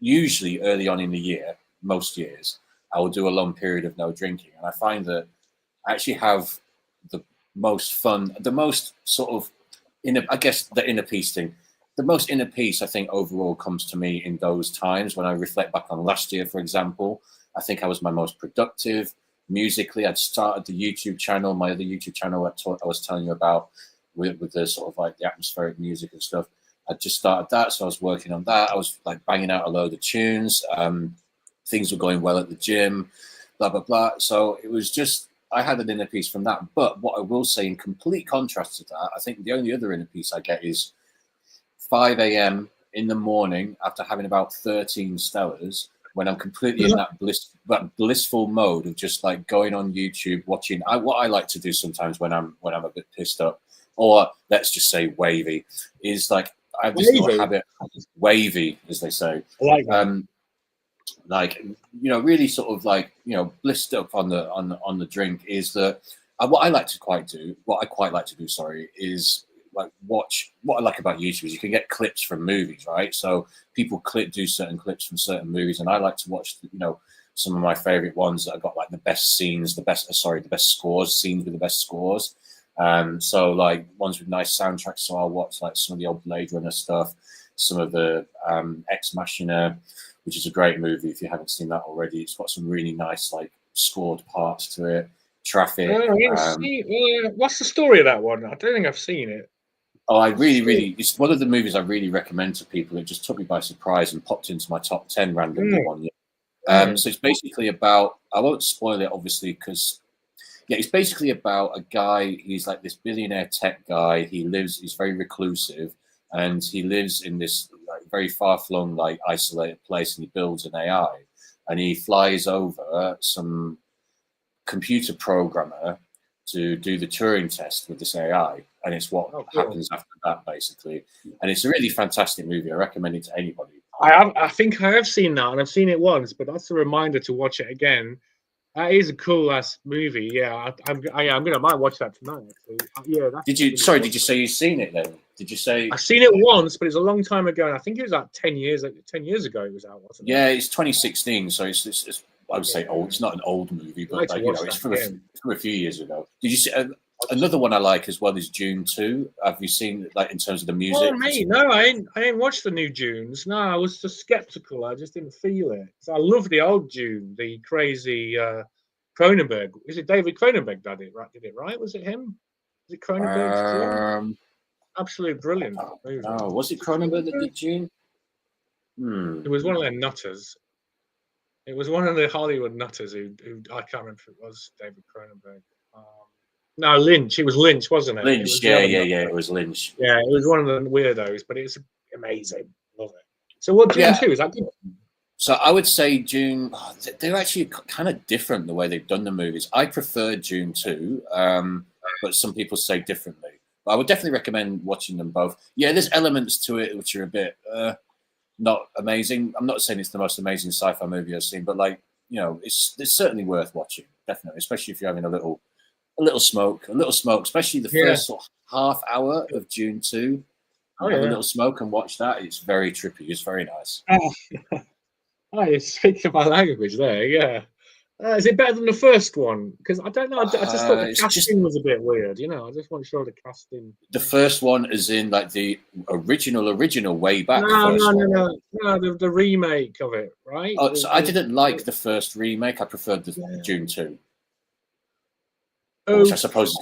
usually early on in the year, most years, I will do a long period of no drinking, and I find that I actually have the most fun, the most sort of I guess the inner peace thing. The most inner peace, I think, overall comes to me in those times when I reflect back on last year, for example. I think I was my most productive. Musically, I'd started the YouTube channel, my other YouTube channel I was telling you about, with the sort of like the atmospheric music and stuff. I just started that, so I was working on that. I was like banging out a load of tunes. Things were going well at the gym, blah, blah, blah. So it was just, I had an inner peace from that. But what I will say, in complete contrast to that, I think the only other inner peace I get is 5 a.m. in the morning after having about 13 Stellas, when I'm completely in that blissful mode of just like going on YouTube, watching. What I like to do sometimes when I'm a bit pissed up, or let's just say wavy, is like I have this little habit, wavy, as they say. I like that. Like, you know, really sort of like, you know, blissed up on the drink, is that what I quite like to do, is like watch. What I like about YouTube is you can get clips from movies, right? So people do certain clips from certain movies, and I like to watch, you know, some of my favorite ones that have got like the best scenes, the best scores, scenes with the best scores. So like ones with nice soundtracks. So I'll watch like some of the old Blade Runner stuff, some of the Ex Machina, which is a great movie if you haven't seen that already. It's got some really nice like scored parts to it. Traffic. What's the story of that one? I don't think I've seen it. Oh, it's one of the movies I really recommend to people. It just took me by surprise and popped into my top 10 randomly one year. So it's basically about, I won't spoil it obviously, because it's basically about a guy. He's like this billionaire tech guy. He's very reclusive, and he lives in this like very far-flung, like isolated place, and he builds an AI, and he flies over some computer programmer to do the Turing test with this AI, and it's what happens after that, basically. And it's a really fantastic movie. I recommend it to anybody. I think I have seen that, and I've seen it once, but that's a reminder to watch it again. That is a cool ass movie. Yeah, I might watch that tonight. Actually. Yeah. Did you say you've seen it then? Did you say I've seen it once, but it's a long time ago, and I think it was like 10 years. 10 years ago, it was out, wasn't it? Yeah, it's 2016, so it's I would say old. It's not an old movie, but like, you know, it's from a few years ago. Did you see? Another one I like as well is Dune 2. Have you seen, like, in terms of the music? Oh, me? No, I ain't watched the new Dunes. No, I was just skeptical. I just didn't feel it. So I love the old Dune, the crazy Cronenberg. Is it David Cronenberg that did it right? Was it him? Was it Cronenberg's Dune? Absolute brilliant movie. No, was it Cronenberg that did Dune? It was one of their nutters. It was one of the Hollywood nutters who I can't remember if it was David Cronenberg. No, Lynch. It was Lynch, wasn't it? Lynch, it it was Lynch. Yeah, it was one of the weirdos, but it's amazing. Love it. So what Dune 2 is that good? So I would say Dune, they're actually kind of different the way they've done the movies. I prefer Dune 2, but some people say differently. But I would definitely recommend watching them both. Yeah, there's elements to it which are a bit not amazing. I'm not saying it's the most amazing sci-fi movie I've seen, but, like, you know, it's certainly worth watching, definitely, especially if you're having a little smoke, especially the first sort of half hour of Dune 2. Have a little smoke and watch that. It's very trippy. It's very nice. Oh, you're speaking my language there, yeah. Is it better than the first one? Because I don't know. I just thought the casting was a bit weird. You know, I just want to show the casting. The first one is in, like, the original way back. No, the remake of it, right? Oh, so I didn't like the first remake. I preferred the Dune 2, which I suppose is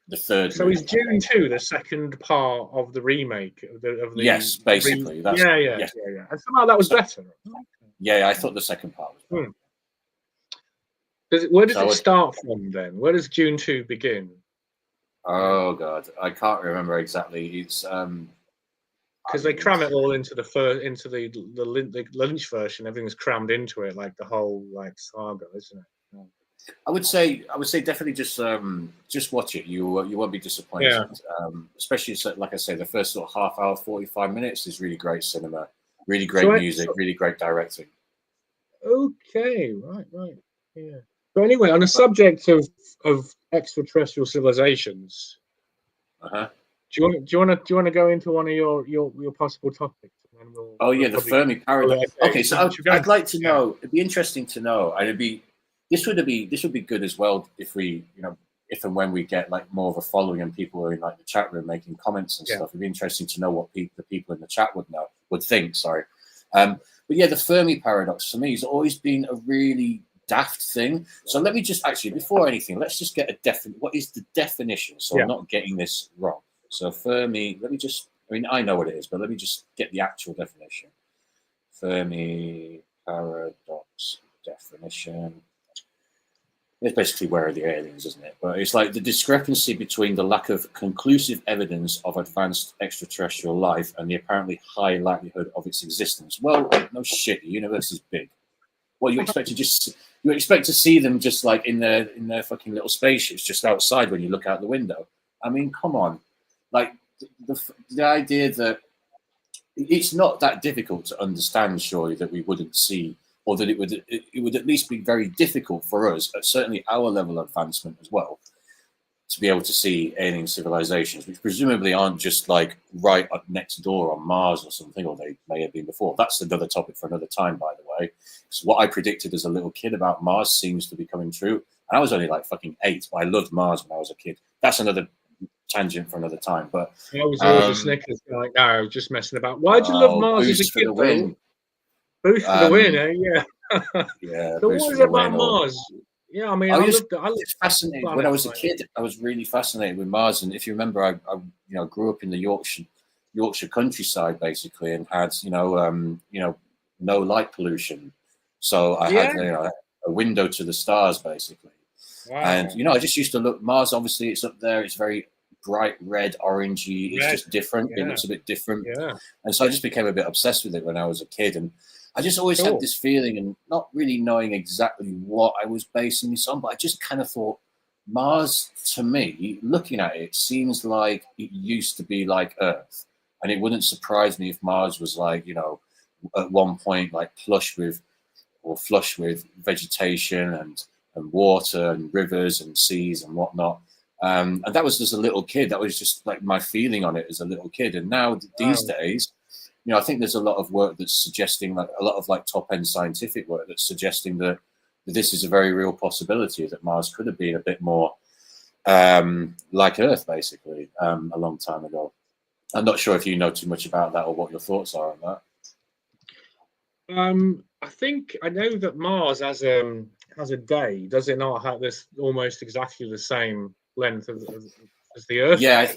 the third. So is Dune 2 the second part of the remake of the yes, basically. Yeah. And somehow that was better. Yeah, I thought the second part was better. Where does it start from then? Where does Dune 2 begin? Oh God, I can't remember exactly. It's because they cram it all into the Lynch version. Everything's crammed into it, like the whole saga, isn't it? I would say definitely just watch it. You won't be disappointed. Yeah. Especially, like I say, the first sort of half hour, 45 minutes is really great cinema, really great music, really great directing. Okay, right, yeah. So anyway, on the subject of extraterrestrial civilizations, do you want to go into one of your possible topics? And then the Fermi paradox. Okay, so I'd like to know. It'd be interesting to know, and this would be good as well if we, if and when we get, like, more of a following and people are in, like, the chat room making comments and stuff. It'd be interesting to know what the people in the chat would think. Sorry, but yeah, the Fermi paradox for me has always been a really daft thing. So let me just before anything, let's just get what is the definition? So I'm not getting this wrong. So Fermi, I know what it is, but let me just get the actual definition. Fermi paradox definition. It's basically where are the aliens, isn't it? But it's like the discrepancy between the lack of conclusive evidence of advanced extraterrestrial life and the apparently high likelihood of its existence. Well, no shit, the universe is big. Well, you expect to see them just, like, in their fucking little spaceships just outside when you look out the window. I mean, come on. Like, the idea that it's not that difficult to understand, surely, that we wouldn't see, or that it would at least be very difficult for us, at certainly our level of advancement as well, to be able to see alien civilizations, which presumably aren't just, like, right up next door on Mars or something, or they may have been before. That's another topic for another time, by the way. So what I predicted as a little kid about Mars seems to be coming true. And I was only, like, fucking 8, but I loved Mars when I was a kid. That's another tangent for another time. But I was always a Snickers guy. No, I was just messing about. Why'd you love Mars as a kid? Boost for the win, eh? Yeah. Yeah. So what is it about Mars? Yeah, I mean, I was fascinated when I was a kid. I was really fascinated with Mars, and if you remember, I grew up in the Yorkshire countryside basically, and had no light pollution, so I had a window to the stars basically. Wow. And I just used to look. Mars, obviously, it's up there. It's very bright red, orangey. It's just different. It looks a bit different. Yeah. And so I just became a bit obsessed with it when I was a kid, and I just always had this feeling, and not really knowing exactly what I was basing this on, but I just kind of thought Mars, to me, looking at it, seems like it used to be like Earth. And it wouldn't surprise me if Mars was, like, at one point, like, flush with vegetation and water and rivers and seas and whatnot. And that was just a little kid. That was just, like, my feeling on it as a little kid. And now these days, I think there's a lot of work that's suggesting, like, a lot of, like, top-end scientific work that's suggesting that this is a very real possibility, that Mars could have been a bit more like Earth, basically, a long time ago. I'm not sure if you know too much about that or what your thoughts are on that. I think I know that Mars has a day, does it not? Have this almost exactly the same length as the Earth? Yeah,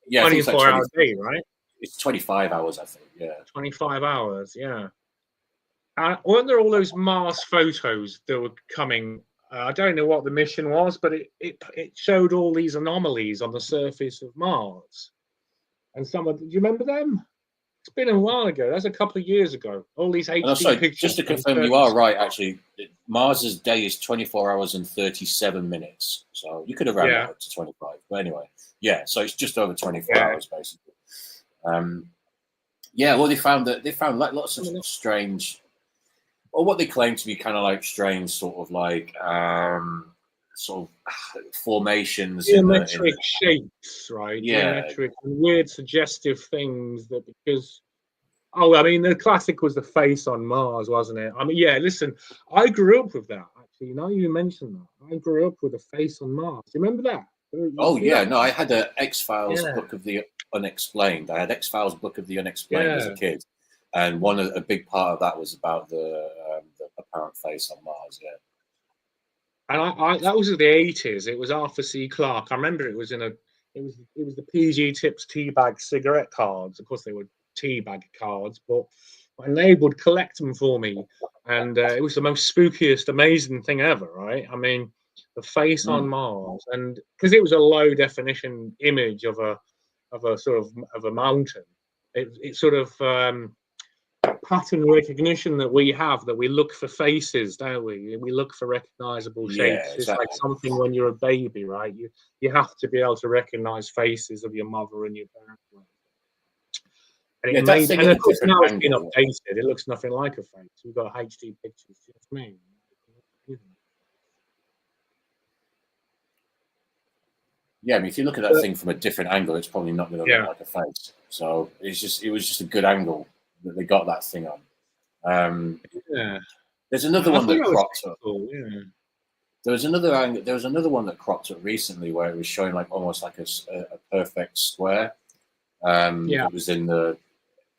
yeah. I think it's like 24-hour day, right? It's 25 hours, I think. Yeah. 25 hours, yeah. Weren't there all those Mars photos that were coming? I don't know what the mission was, but it showed all these anomalies on the surface of Mars. And do you remember them? It's been a while ago. That's a couple of years ago. All these HD pictures. Just to confirm, you are right. Actually, Mars's day is 24 hours and 37 minutes. So you could have rounded it up to 25. But anyway, yeah. So it's just over 24 hours, basically. Yeah. Well, they found like lots of strange, or what they claim to be kind of like strange, sort of like formations, geometric shapes, right? Yeah. Geometric and weird, suggestive things that because. Oh, I mean, the classic was the face on Mars, wasn't it? I mean, yeah. Listen, I grew up with that. Actually, now you mentioned that, I grew up with the face on Mars. Do you remember that? Oh yeah, no, I had a X-Files book of the unexplained. I had X-Files book of the unexplained as a kid, and a big part of that was about the apparent face on Mars. Yeah. And that was in the 80s. It was Arthur C. Clarke. I remember it was the PG Tips teabag cigarette cards. Of course, they were teabag cards, but my neighbor would collect them for me, and it was the most spookiest, amazing thing ever, right? I mean, the face on Mars, and because it was a low definition image of a sort of a mountain, it sort of pattern recognition that we have, that we look for faces, don't we? We look for recognizable shapes. Yeah, exactly. It's like something when you're a baby, right? You have to be able to recognize faces of your mother and your parents. And, and of course now it's been updated. It looks nothing like a face. We've got HD pictures. You know what I mean? Yeah, I mean, if you look at that thing from a different angle, it's probably not going to look like a face. So it was just a good angle that they got that thing on. There's another one that cropped up. Cool, yeah. There was another one that cropped up recently where it was showing like almost like a perfect square. It was in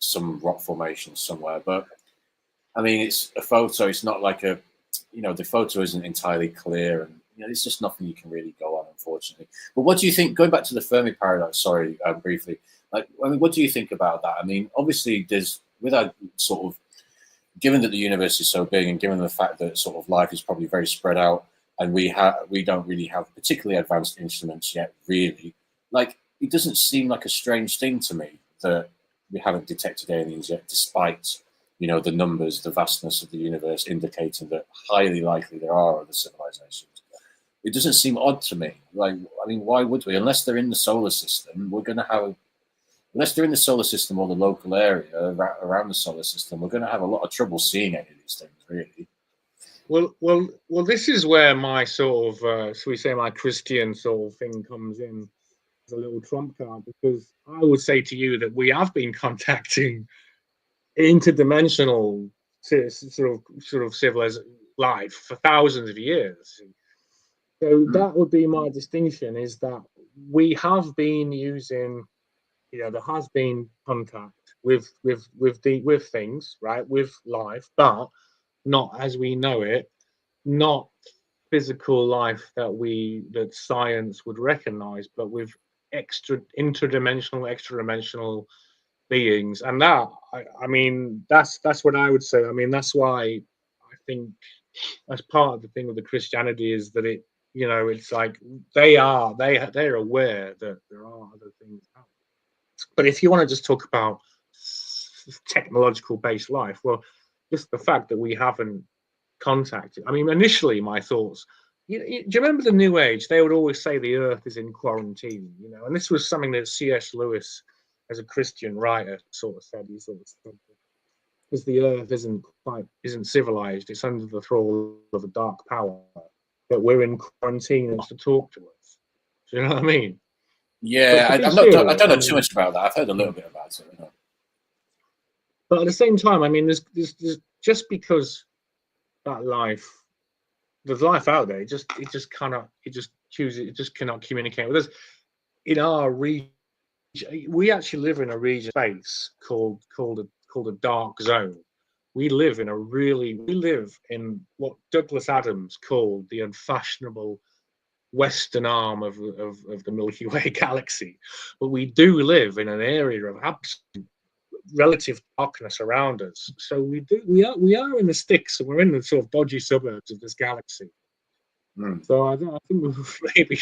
some rock formation somewhere, but I mean, it's a photo. It's not like the photo isn't entirely clear, and it's just nothing you can really go on, unfortunately. But what do you think? Going back to the Fermi paradox, sorry, briefly. What do you think about that? I mean, obviously, given that the universe is so big, and given the fact that sort of life is probably very spread out, and we don't really have particularly advanced instruments yet, really. It doesn't seem like a strange thing to me that we haven't detected aliens yet, despite the numbers, the vastness of the universe indicating that highly likely there are other civilizations. It doesn't seem odd to me. Why would we? Unless they're in the solar system, unless they're in the solar system or the local area around the solar system, we're going to have a lot of trouble seeing any of these things, really. Well, this is where my sort of, shall we say, my Christian sort of thing comes in. A little trump card, because I would say to you that we have been contacting interdimensional sort of civilized life for thousands of years. So that would be my distinction, is that we have been using, there has been contact with things, right, with life, but not as we know it, not physical life that science would recognize, but with extra-dimensional beings. And that I mean that's what I would say. I mean, that's why I think that's part of the thing with the Christianity, is that it's like they're aware that there are other things out there. But if you want to just talk about technological based life, well, just the fact that we haven't contacted, I mean, initially my thoughts, do you remember the New Age? They would always say the Earth is in quarantine, and this was something that C.S. Lewis, as a Christian writer, sort of said. He sort of said, because the Earth isn't civilized, it's under the thrall of a dark power, that we're in quarantine and to talk to us. Do you know what I mean? Yeah, I don't know too much about that. I've heard a little bit about it. But at the same time, I mean, there's just because there's life out there, it just chooses, it just cannot communicate with us. In our region, we actually live in a region space called a dark zone. We live in what Douglas Adams called the unfashionable western arm of the Milky Way galaxy, but we do live in an area of absolute relative darkness around us. So we are in the sticks, and we're in the sort of dodgy suburbs of this galaxy. So I think maybe,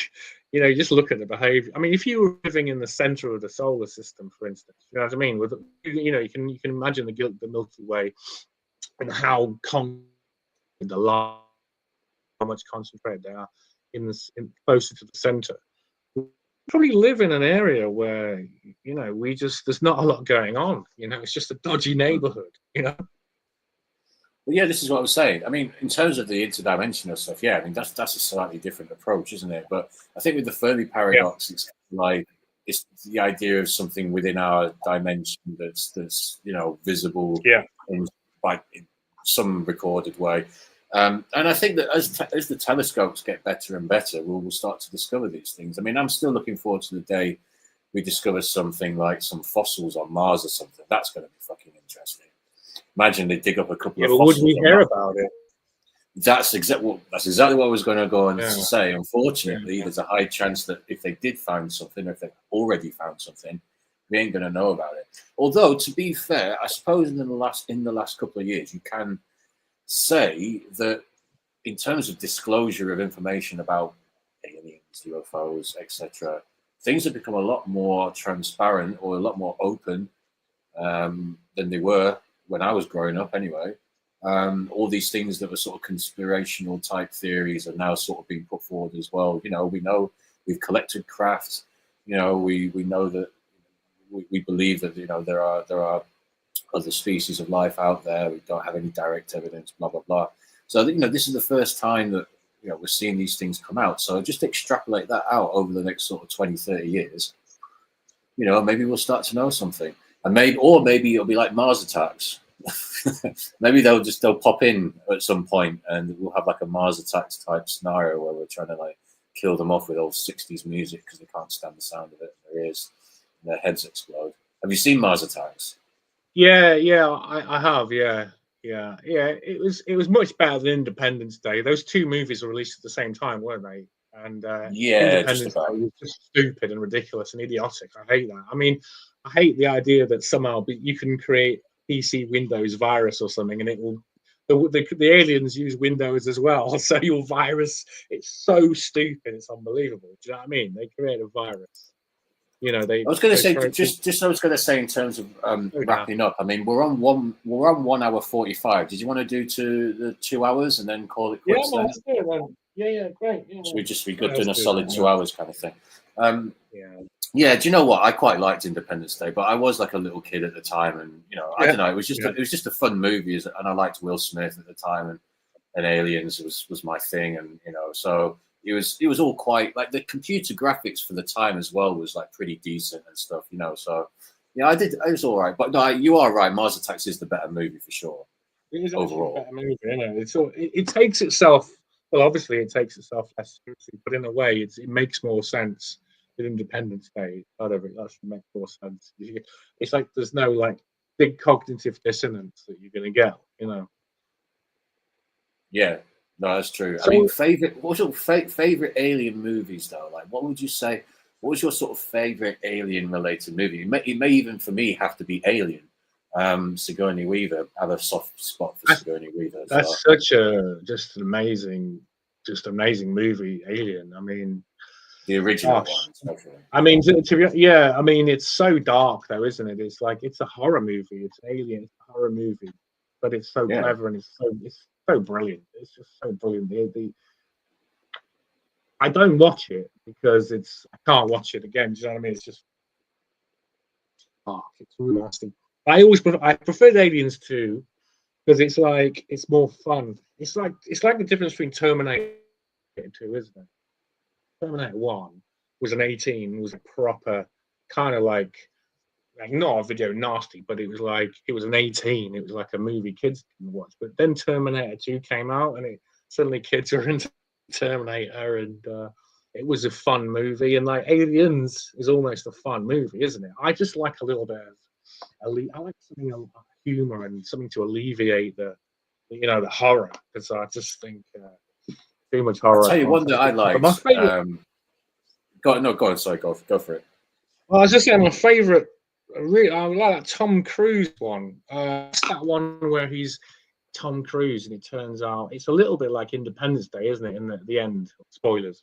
just look at the behavior. I mean, if you were living in the center of the solar system, for instance, you know what I mean? With you can imagine the Milky Way and how much concentrated they are closer to the center. We probably live in an area where there's not a lot going on. It's just a dodgy neighborhood. Well, yeah, this is what I was saying. I mean, in terms of the interdimensional stuff, yeah, I mean that's a slightly different approach, isn't it? But I think with the Fermi paradox, it's like it's the idea of something within our dimension that's visible in some recorded way. And I think that as the telescopes get better and better, we'll start to discover these things. I mean, I'm still looking forward to the day we discover something like some fossils on Mars or something. That's going to be fucking interesting. Imagine they dig up a couple of fossils. Would we hear about it? That's exactly what I was going to go on to say. Unfortunately, there's a high chance that if they did find something, or if they've already found something, we ain't going to know about it. Although, to be fair, I suppose in the last couple of years, you can say that in terms of disclosure of information about aliens, UFOs, etc., things have become a lot more transparent or a lot more open than they were when I was growing up anyway. All these things that were sort of conspirational type theories are now sort of being put forward as well. We know we've collected craft. We know that we believe that there are other species of life out there. We don't have any direct evidence, blah blah blah. So this is the first time that we're seeing these things come out. So just extrapolate that out over the next sort of 20, 30 years. Maybe we'll start to know something. And maybe it'll be like Mars attacks. Maybe they'll pop in at some point, and we'll have like a Mars attacks type scenario where we're trying to like kill them off with old 60s music because they can't stand the sound of it in their ears, and their heads explode. Have you seen Mars attacks? Yeah, I have. Yeah. It was much better than Independence Day. Those two movies were released at the same time, weren't they? And Independence Day was just stupid and ridiculous and idiotic. I hate that. I mean, I hate the idea that somehow you can create PC Windows virus or something, and it will. The aliens use Windows as well, so your virus. It's so stupid. It's unbelievable. Do you know what I mean? They create a virus. I was going to say I was going to say in terms of wrapping up. I mean, we're on 1 hour 45. Did you want to do the 2 hours and then call it quits? Yeah, let's do it then. Yeah, great. Yeah. So we got doing a solid 2 hours kind of thing. Yeah. Do you know what? I quite liked Independence Day, but I was like a little kid at the time, and I don't know. It was just a fun movie, and I liked Will Smith at the time, and Aliens was my thing, and so. It was all quite like the computer graphics for the time as well was like pretty decent and stuff, So it was all right. But no, you are right. Mars Attacks is the better movie for sure. It is overall a better movie, it takes itself. Well, obviously, it takes itself less seriously, but in a way, it makes more sense with Independence Day. That should make more sense. It's like there's no like big cognitive dissonance that you're going to get, Yeah. No, that's true. So, I mean, what's your favorite alien movies though? Like, what would you say? What was your sort of favorite alien-related movie? It may even for me have to be Alien. Sigourney Weaver. I have a soft spot for Sigourney Weaver. That's such an amazing movie, Alien. I mean, the original one, especially. I mean, I mean, it's so dark though, isn't it? It's like it's a horror movie. It's Alien, it's a horror movie, but it's so clever and it's so brilliant. It's just so brilliant. I don't watch it because I can't watch it again. Do you know what I mean? It's just dark. It's really nasty. I preferred Aliens 2 because it's more fun. It's like the difference between Terminator 2, isn't it? Terminator 1 was an 18, was a proper kind of like not a video nasty, but it was an 18. It was like a movie kids can watch. But then Terminator 2 came out, and suddenly kids are into Terminator, and it was a fun movie, and like Aliens is almost a fun movie, isn't it? I just like a little bit of, I like something of humor and something to alleviate the horror, because I just think too much horror. I'll tell you one that I But liked. my favorite. Go on. Sorry, go for it. Well, I was just saying my favorite. Really, I like that Tom Cruise one. It's that one where he's Tom Cruise, and it turns out it's a little bit like Independence Day, isn't it? In the end, spoilers.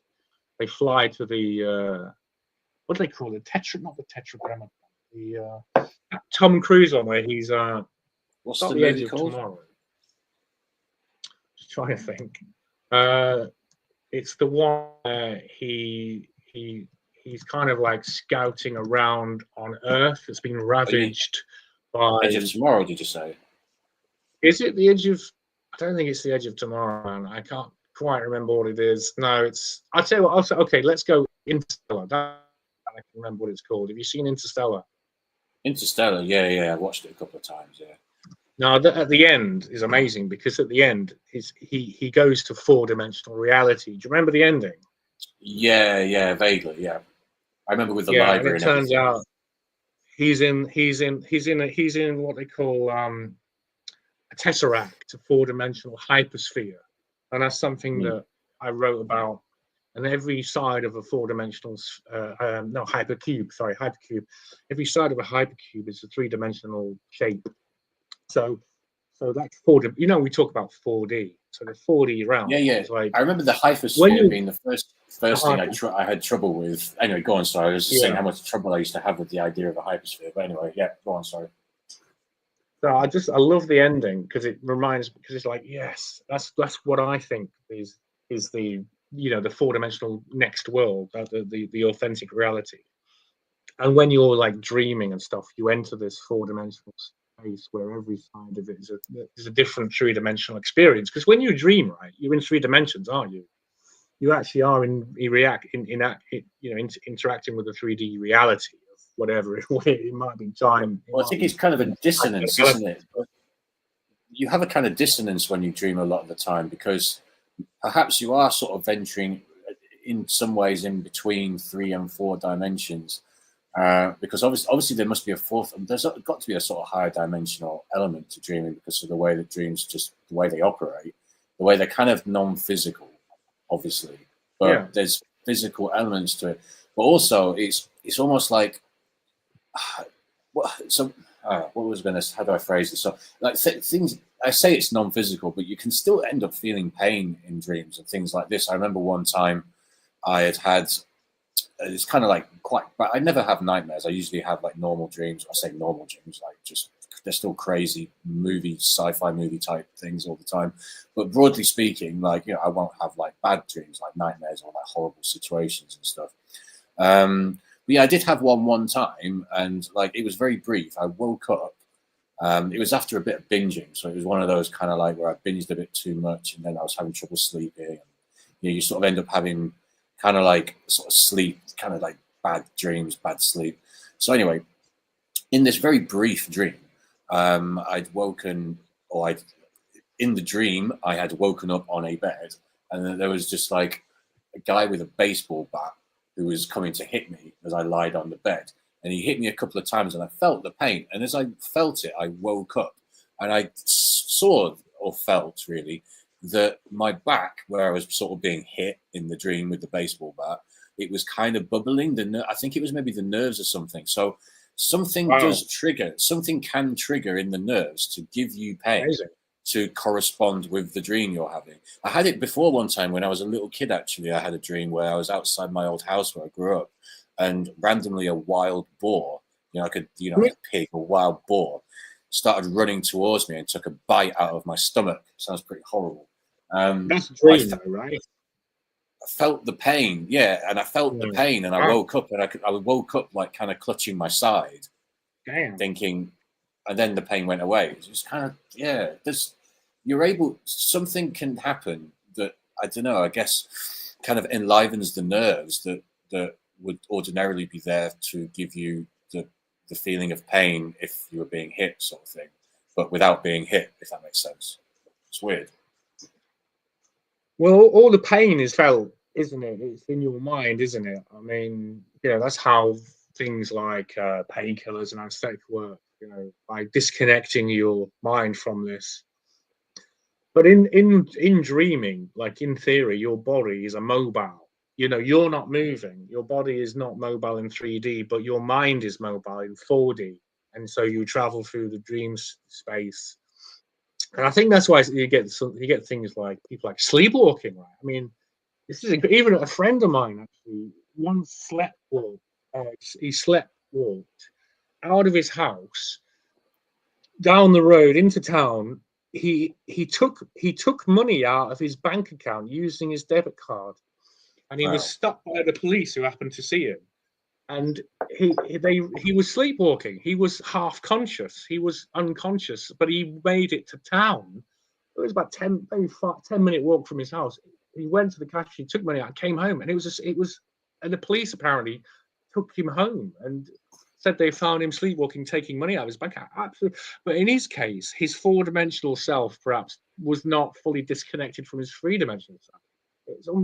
They fly to the what do they call it? Not the tetragrammaton. The Tom Cruise one where he's What's not the the Edge movie of called? Tomorrow. Just trying to think. It's the one where he's kind of like scouting around on Earth. It's been ravaged by Edge of Tomorrow. Did you say? Is it the Edge of? I don't think it's the Edge of Tomorrow, man. I can't quite remember what it is. No, it's. I'll tell you what. I'll say. Okay, let's go Interstellar. I can remember what it's called. Have you seen Interstellar? Interstellar. Yeah. I watched it a couple of times. Yeah. No, at the end is amazing, because at the end he goes to 4-dimensional reality. Do you remember the ending? Yeah, vaguely. Yeah, I remember with the Yeah, library. and it turns out he's in what they call a tesseract, a 4-dimensional hypersphere, and that's something that I wrote about. And every side of a 4-dimensional hypercube. Every side of a hypercube is a 3-dimensional shape. So that's 4D. We talk about 4D. So the 4D realm. Yeah. Like, I remember the hypersphere being the first thing I had trouble with. Anyway, go on. Sorry, I was just saying how much trouble I used to have with the idea of a hypersphere. But anyway, yeah, go on. Sorry. So I love the ending, because it's like, yes, that's what I think is the the 4-dimensional next world, the authentic reality. And when you're like dreaming and stuff, you enter this 4-dimensional space where every side of it is a different 3-dimensional experience. Because when you dream, right, you're in 3 dimensions, aren't you? You actually are interacting with the 3D reality of whatever it might be. Time. Well, I think it's kind of a dissonance, isn't it? You have a kind of dissonance when you dream a lot of the time, because perhaps you are sort of venturing in some ways in between 3 and 4 dimensions. Because obviously there must be a fourth. There's got to be a sort of higher dimensional element to dreaming, because of the way that dreams, just the way they operate, the way they're kind of non-physical, obviously, but there's physical elements to it. But also, it's almost like what was going to? How do I phrase this? So, like things. I say it's non-physical, but you can still end up feeling pain in dreams and things like this. I remember one time I had. It's kind of like quite, but I never have nightmares. I usually have like normal dreams. I say normal dreams, like just they're still crazy sci-fi movie type things all the time. But broadly speaking, like, I won't have like bad dreams, like nightmares or like horrible situations and stuff. But yeah, I did have one time, and like it was very brief. I woke up. It was after a bit of binging, so it was one of those kind of like where I binged a bit too much, and then I was having trouble sleeping. And, you sort of end up having kind of like sort of sleep, kind of like bad dreams, bad sleep. So anyway, in this very brief dream, I'd woken, in the dream, I had woken up on a bed, and then there was just like a guy with a baseball bat who was coming to hit me as I lied on the bed. And he hit me a couple of times, and I felt the pain. And as I felt it, I woke up, and I saw or felt really that my back, where I was sort of being hit in the dream with the baseball bat, it was kind of bubbling. I think it was maybe the nerves or something. So something something can trigger in the nerves to give you pain. Amazing. To correspond with the dream you're having. I had it before one time when I was a little kid, actually. I had a dream where I was outside my old house where I grew up, and randomly a wild boar, like a pig, a wild boar, started running towards me and took a bite out of my stomach. Sounds pretty horrible. That's a dream, though, right? I felt the pain, and I felt the pain, and I woke up, and I woke up like kind of clutching my side, thinking, and then the pain went away. It's just kind of, something can happen that, I don't know, I guess kind of enlivens the nerves that would ordinarily be there to give you the feeling of pain if you were being hit, sort of thing, but without being hit, if that makes sense. It's weird. Well, all the pain is felt isn't it? It's in your mind, isn't it? I mean, yeah, that's how things like painkillers and anesthetic work. You know, by disconnecting your mind from this. But in dreaming, like in theory, your body is a mobile. You know, you're not moving. Your body is not mobile in 3D, but your mind is mobile in 4D. And so you travel through the dream space. And I think that's why you get things like people like sleepwalking, right? I mean, this is even a friend of mine actually once slept walked. He slept walked out of his house down the road into town. He took money out of his bank account using his debit card, and he was stopped by the police who happened to see him. And he was sleepwalking. He was half conscious. He was unconscious, but he made it to town. It was about 10-minute walk from his house. He went to the cash, he took money out, came home, and and the police apparently took him home and said they found him sleepwalking, taking money out of his bank account. Absolutely. But in his case, his 4-dimensional self perhaps was not fully disconnected from his 3-dimensional self.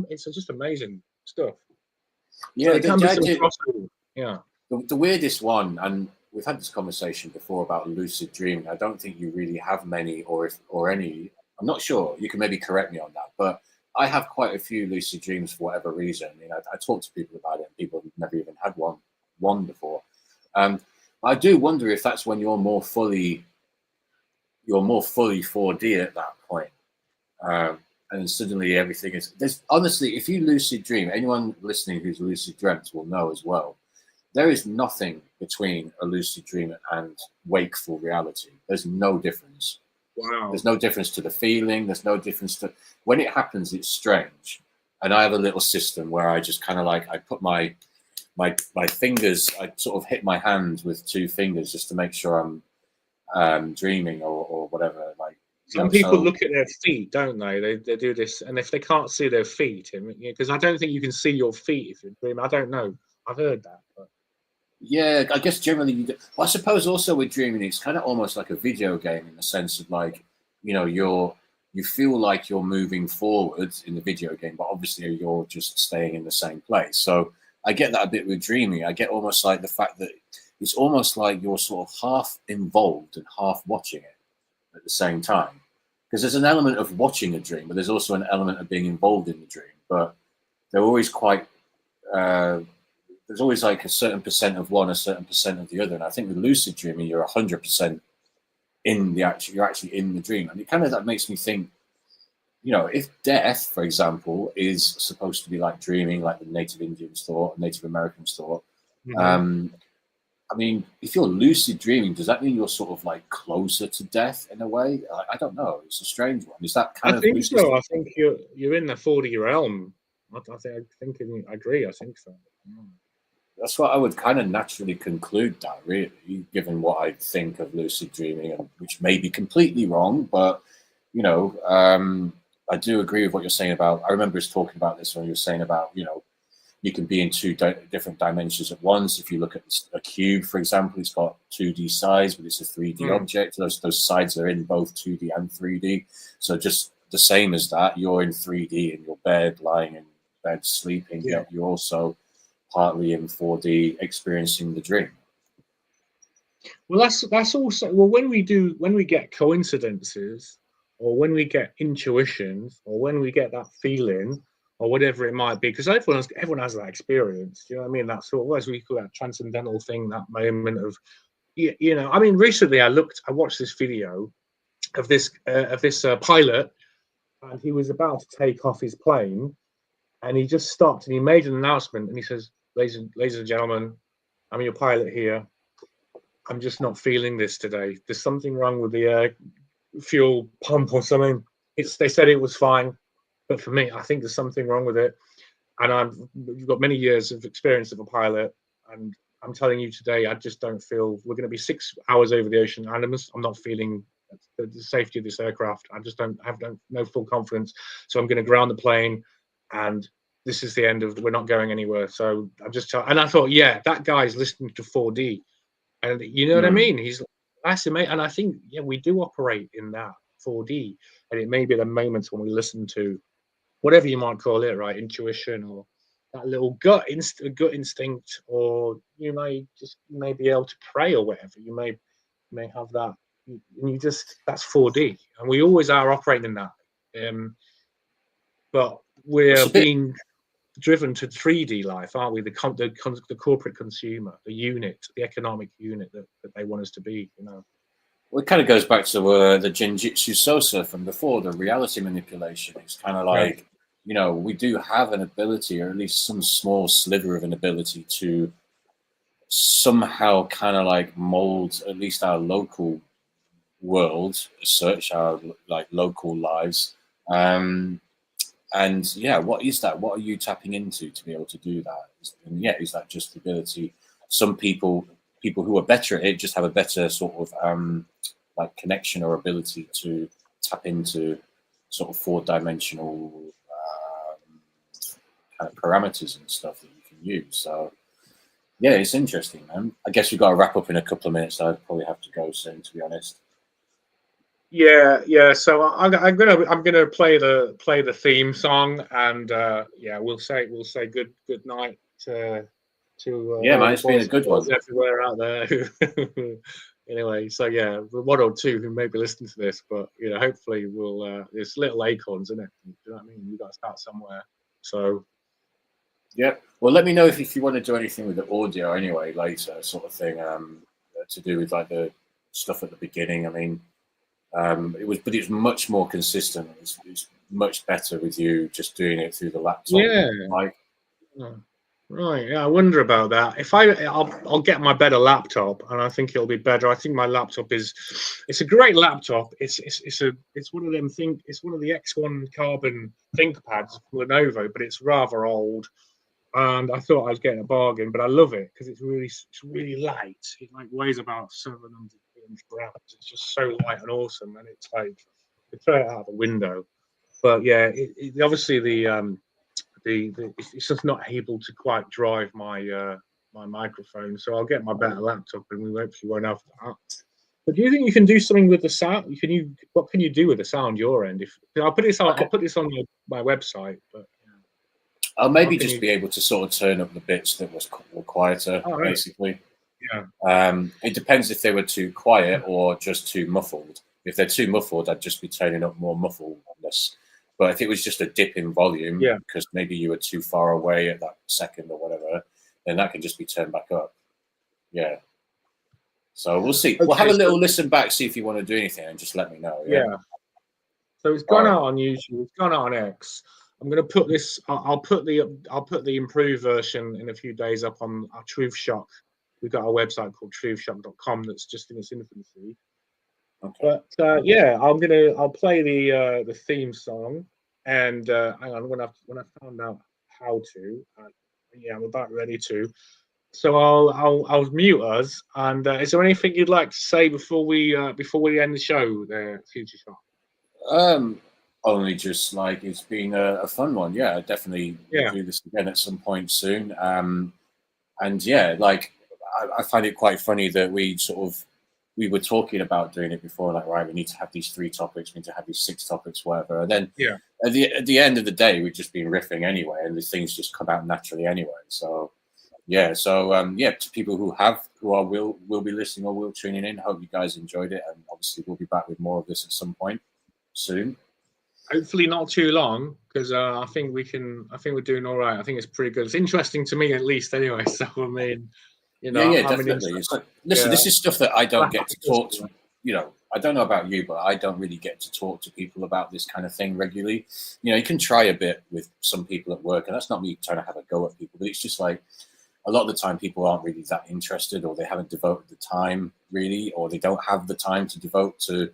It's just amazing stuff. Yeah, so it can be some crossover. Yeah. The weirdest one, and we've had this conversation before about lucid dreaming. I don't think you really have many, or any. I'm not sure. You can maybe correct me on that, but I have quite a few lucid dreams for whatever reason. You know, I talk to people about it, and people have never even had one before. I do wonder if that's when you're more fully 4D at that point, and suddenly everything is. There's honestly, if you lucid dream, anyone listening who's lucid dreamt will know as well. There is nothing between a lucid dream and wakeful reality. There's no difference. Wow. There's no difference to the feeling. There's no difference to when it happens. It's strange, and I have a little system where I just kind of like I put my fingers. I sort of hit my hand with 2 fingers just to make sure I'm dreaming or whatever. Like some people look at their feet, don't they? They do this, and if they can't see their feet, because I don't think you can see your feet if you dream. I don't know. I've heard that. But. Yeah, I guess generally you do. Well, I suppose also with dreaming, it's kind of almost like a video game in the sense of like, you know, you feel like you're moving forward in the video game, but obviously you're just staying in the same place. So I get that a bit with dreaming. I get almost like the fact that it's almost like you're sort of half involved and half watching it at the same time. Because there's an element of watching a dream, but there's also an element of being involved in the dream. But they're always quite... there's always like a certain percent of one, a certain percent of the other. And I think with lucid dreaming, you're 100% you're actually in the dream. And it kind of that makes me think, you know, if death, for example, is supposed to be like dreaming, like the Native Indians thought, Native Americans thought. Mm-hmm. I mean, if you're lucid dreaming, does that mean you're sort of like closer to death in a way? I don't know. It's a strange one. Is that kind of? I think so. I think you're in the 4D realm. I agree. I think so. That's what I would kind of naturally conclude that, really, given what I think of lucid dreaming, and which may be completely wrong, but you know, I do agree with what you're saying about. I remember us talking about this when you were saying about, you know, you can be in 2 different dimensions at once. If you look at a cube, for example, it's got 2D sides, but it's a 3D object. Those sides are in both 2D and 3D. So just the same as that, you're in 3D in your bed, lying in bed, sleeping. Yeah. You're also partly in 4D experiencing the dream. Well, that's also when we get coincidences, or when we get intuitions, or when we get that feeling, or whatever it might be, because everyone has that experience. You know what I mean? That sort of, as we call that transcendental thing, that moment of, you know. I mean, recently I watched this video of this pilot, and he was about to take off his plane, and he just stopped and he made an announcement, and he says, Ladies and gentlemen, I'm your pilot here. I'm just not feeling this today. There's something wrong with the fuel pump or something. They said it was fine, but for me, I think there's something wrong with it. And we've got many years of experience of a pilot, and I'm telling you today, I just don't feel. We're going to be 6 hours over the ocean, and I'm not feeling the safety of this aircraft. I just don't have no full confidence. So I'm going to ground the plane, and this is the end of. We're not going anywhere. So I'm just and I thought, yeah, that guy's listening to 4D, and you know what I mean. That's amazing. And I think, yeah, we do operate in that 4D, and it may be the moments when we listen to whatever you might call it, right? Intuition or that little gut instinct, or you may be able to pray or whatever. You may have that, and you just that's 4D, and we always are operating in that. But we're being driven to 3D life, aren't we? The corporate consumer, the unit, the economic unit that they want us to be. Well, it kind of goes back to the Jinjitsu Sosa from before, the reality manipulation. It's kind of like, we do have an ability, or at least some small sliver of an ability to somehow kind of like mold at least our local world as such, our like local lives. And yeah, what is that? What are you tapping into to be able to do that? And yeah, is that just the ability? Some people who are better at it just have a better sort of like connection or ability to tap into sort of 4-dimensional kind of parameters and stuff that you can use. So yeah, it's interesting, man. I guess we've got to wrap up in a couple of minutes. So I'd probably have to go soon, to be honest. Yeah. So I'm gonna play the theme song, and we'll say good night to man, it's been a good one everywhere out there. Anyway, so yeah, one or two who may be listening to this, but hopefully we'll. It's little acorns, isn't it? Do you know what I mean? You got to start somewhere. So yeah. Well, let me know if you want to do anything with the audio anyway later, sort of thing. To do with like the stuff at the beginning. I mean. It was much more consistent. It was much better with you just doing it through the laptop. Yeah. Right. Yeah, I wonder about that. I'll get my better laptop, and I think it'll be better. I think my laptop it's a great laptop. It's one of them it's one of the X1 carbon ThinkPads from Lenovo, but it's rather old. And I thought I was getting a bargain, but I love it because it's really light. It like weighs about 700 grams. It's just so light and awesome, and it's like you throw it out the window. But yeah, it obviously it's just not able to quite drive my my microphone. So I'll get my better laptop, and we hopefully won't have that. But do you think you can do something with the sound? What can you do with the sound your end? I'll put this on my website, but. I'll maybe just be able to sort of turn up the bits that were quieter, basically. Yeah. It depends if they were too quiet or just too muffled. If they're too muffled, I'd just be turning up more muffledness. But if it was just a dip in volume, because maybe you were too far away at that second or whatever, then that can just be turned back up. Yeah. So we'll see. Okay, we'll have a little listen back, see if you want to do anything, and just let me know. Yeah. So it's gone out on YouTube. It's gone out on X. I'm going to put this. I'll put the improved version in a few days up on our Truthshock. We've got our website called truthshock.com that's just in its infancy. Okay. But yeah, I'll play the theme song, and hang on, when I found out how to, I'm about ready to. So I'll mute us. And is there anything you'd like to say before we end the show, there, Future Shock? Only just like it's been a fun one. Yeah, I'll definitely do this again at some point soon. And yeah, like I find it quite funny that we were talking about doing it before, like, right, we need to have these 3 topics, we need to have these 6 topics, whatever. And then at the end of the day, we've just been riffing anyway, and the things just come out naturally anyway. So to people who will be listening or will tuning in, hope you guys enjoyed it, and obviously we'll be back with more of this at some point soon. Hopefully not too long, because I think we're doing all right. I think it's pretty good. It's interesting to me, at least, anyway. So I mean, definitely. It's like, listen, this is stuff that I don't get to talk to. I don't know about you, but I don't really get to talk to people about this kind of thing regularly. You can try a bit with some people at work, and that's not me trying to have a go at people, but it's just like a lot of the time people aren't really that interested, or they haven't devoted the time really, or they don't have the time to devote to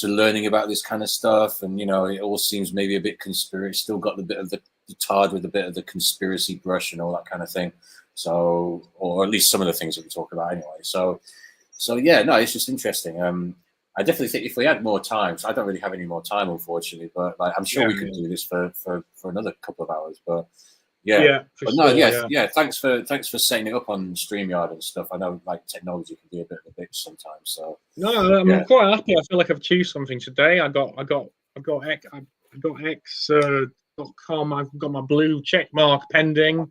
learning about this kind of stuff. And it all seems maybe a bit conspiracy, still got the bit of the tarred with a bit of the conspiracy brush and all that kind of thing. So, or at least some of the things that we talk about anyway. So yeah, no, it's just interesting. I definitely think if we had more time, so I don't really have any more time, unfortunately, but like, I'm sure we could do this for another couple of hours. But thanks for setting it up on StreamYard and stuff. I know like technology can be a bit of a bitch sometimes. So no, I'm quite happy. I feel like I've achieved something today. I got X I've got my blue check mark pending,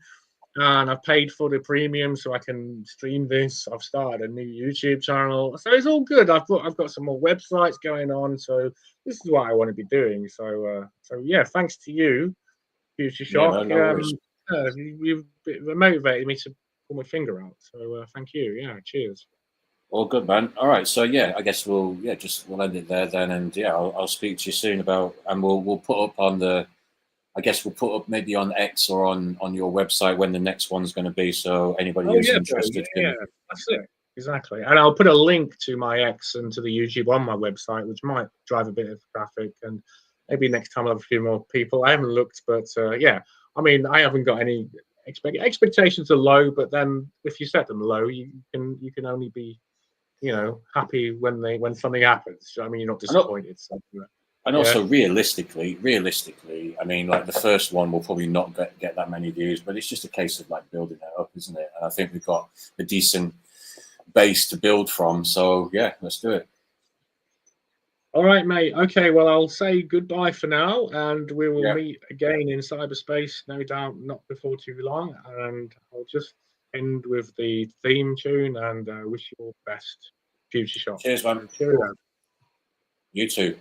and I've paid for the premium so I can stream this. I've started a new YouTube channel, so it's all good. I've got some more websites going on, so this is what I want to be doing. So yeah, thanks to you, Future Shock. no worries. You've motivated me to pull my finger out. So thank you. Yeah, cheers. All good, man. All right, so yeah, I guess we'll end it there then, and yeah, I'll speak to you soon about, and we'll put up on the, I guess we'll put up maybe on X or on your website when the next one's going to be, so anybody who's interested can. Yeah, that's it. Exactly. And I'll put a link to my X and to the YouTube on my website, which might drive a bit of traffic. And maybe next time I'll have a few more people. I haven't looked, but yeah, I mean, I haven't got any expectations are low, but then if you set them low, you can only be, happy when something happens. I mean, you're not disappointed. And also, realistically, I mean, like the first one will probably not get that many views, but it's just a case of like building it up, isn't it? And I think we've got a decent base to build from. So yeah, let's do it. All right, mate. Okay, well, I'll say goodbye for now, and we will meet again in cyberspace, no doubt, not before too long. And I'll just end with the theme tune and wish you all the best, Future Shock. Cheers, man. Cheerio. You too.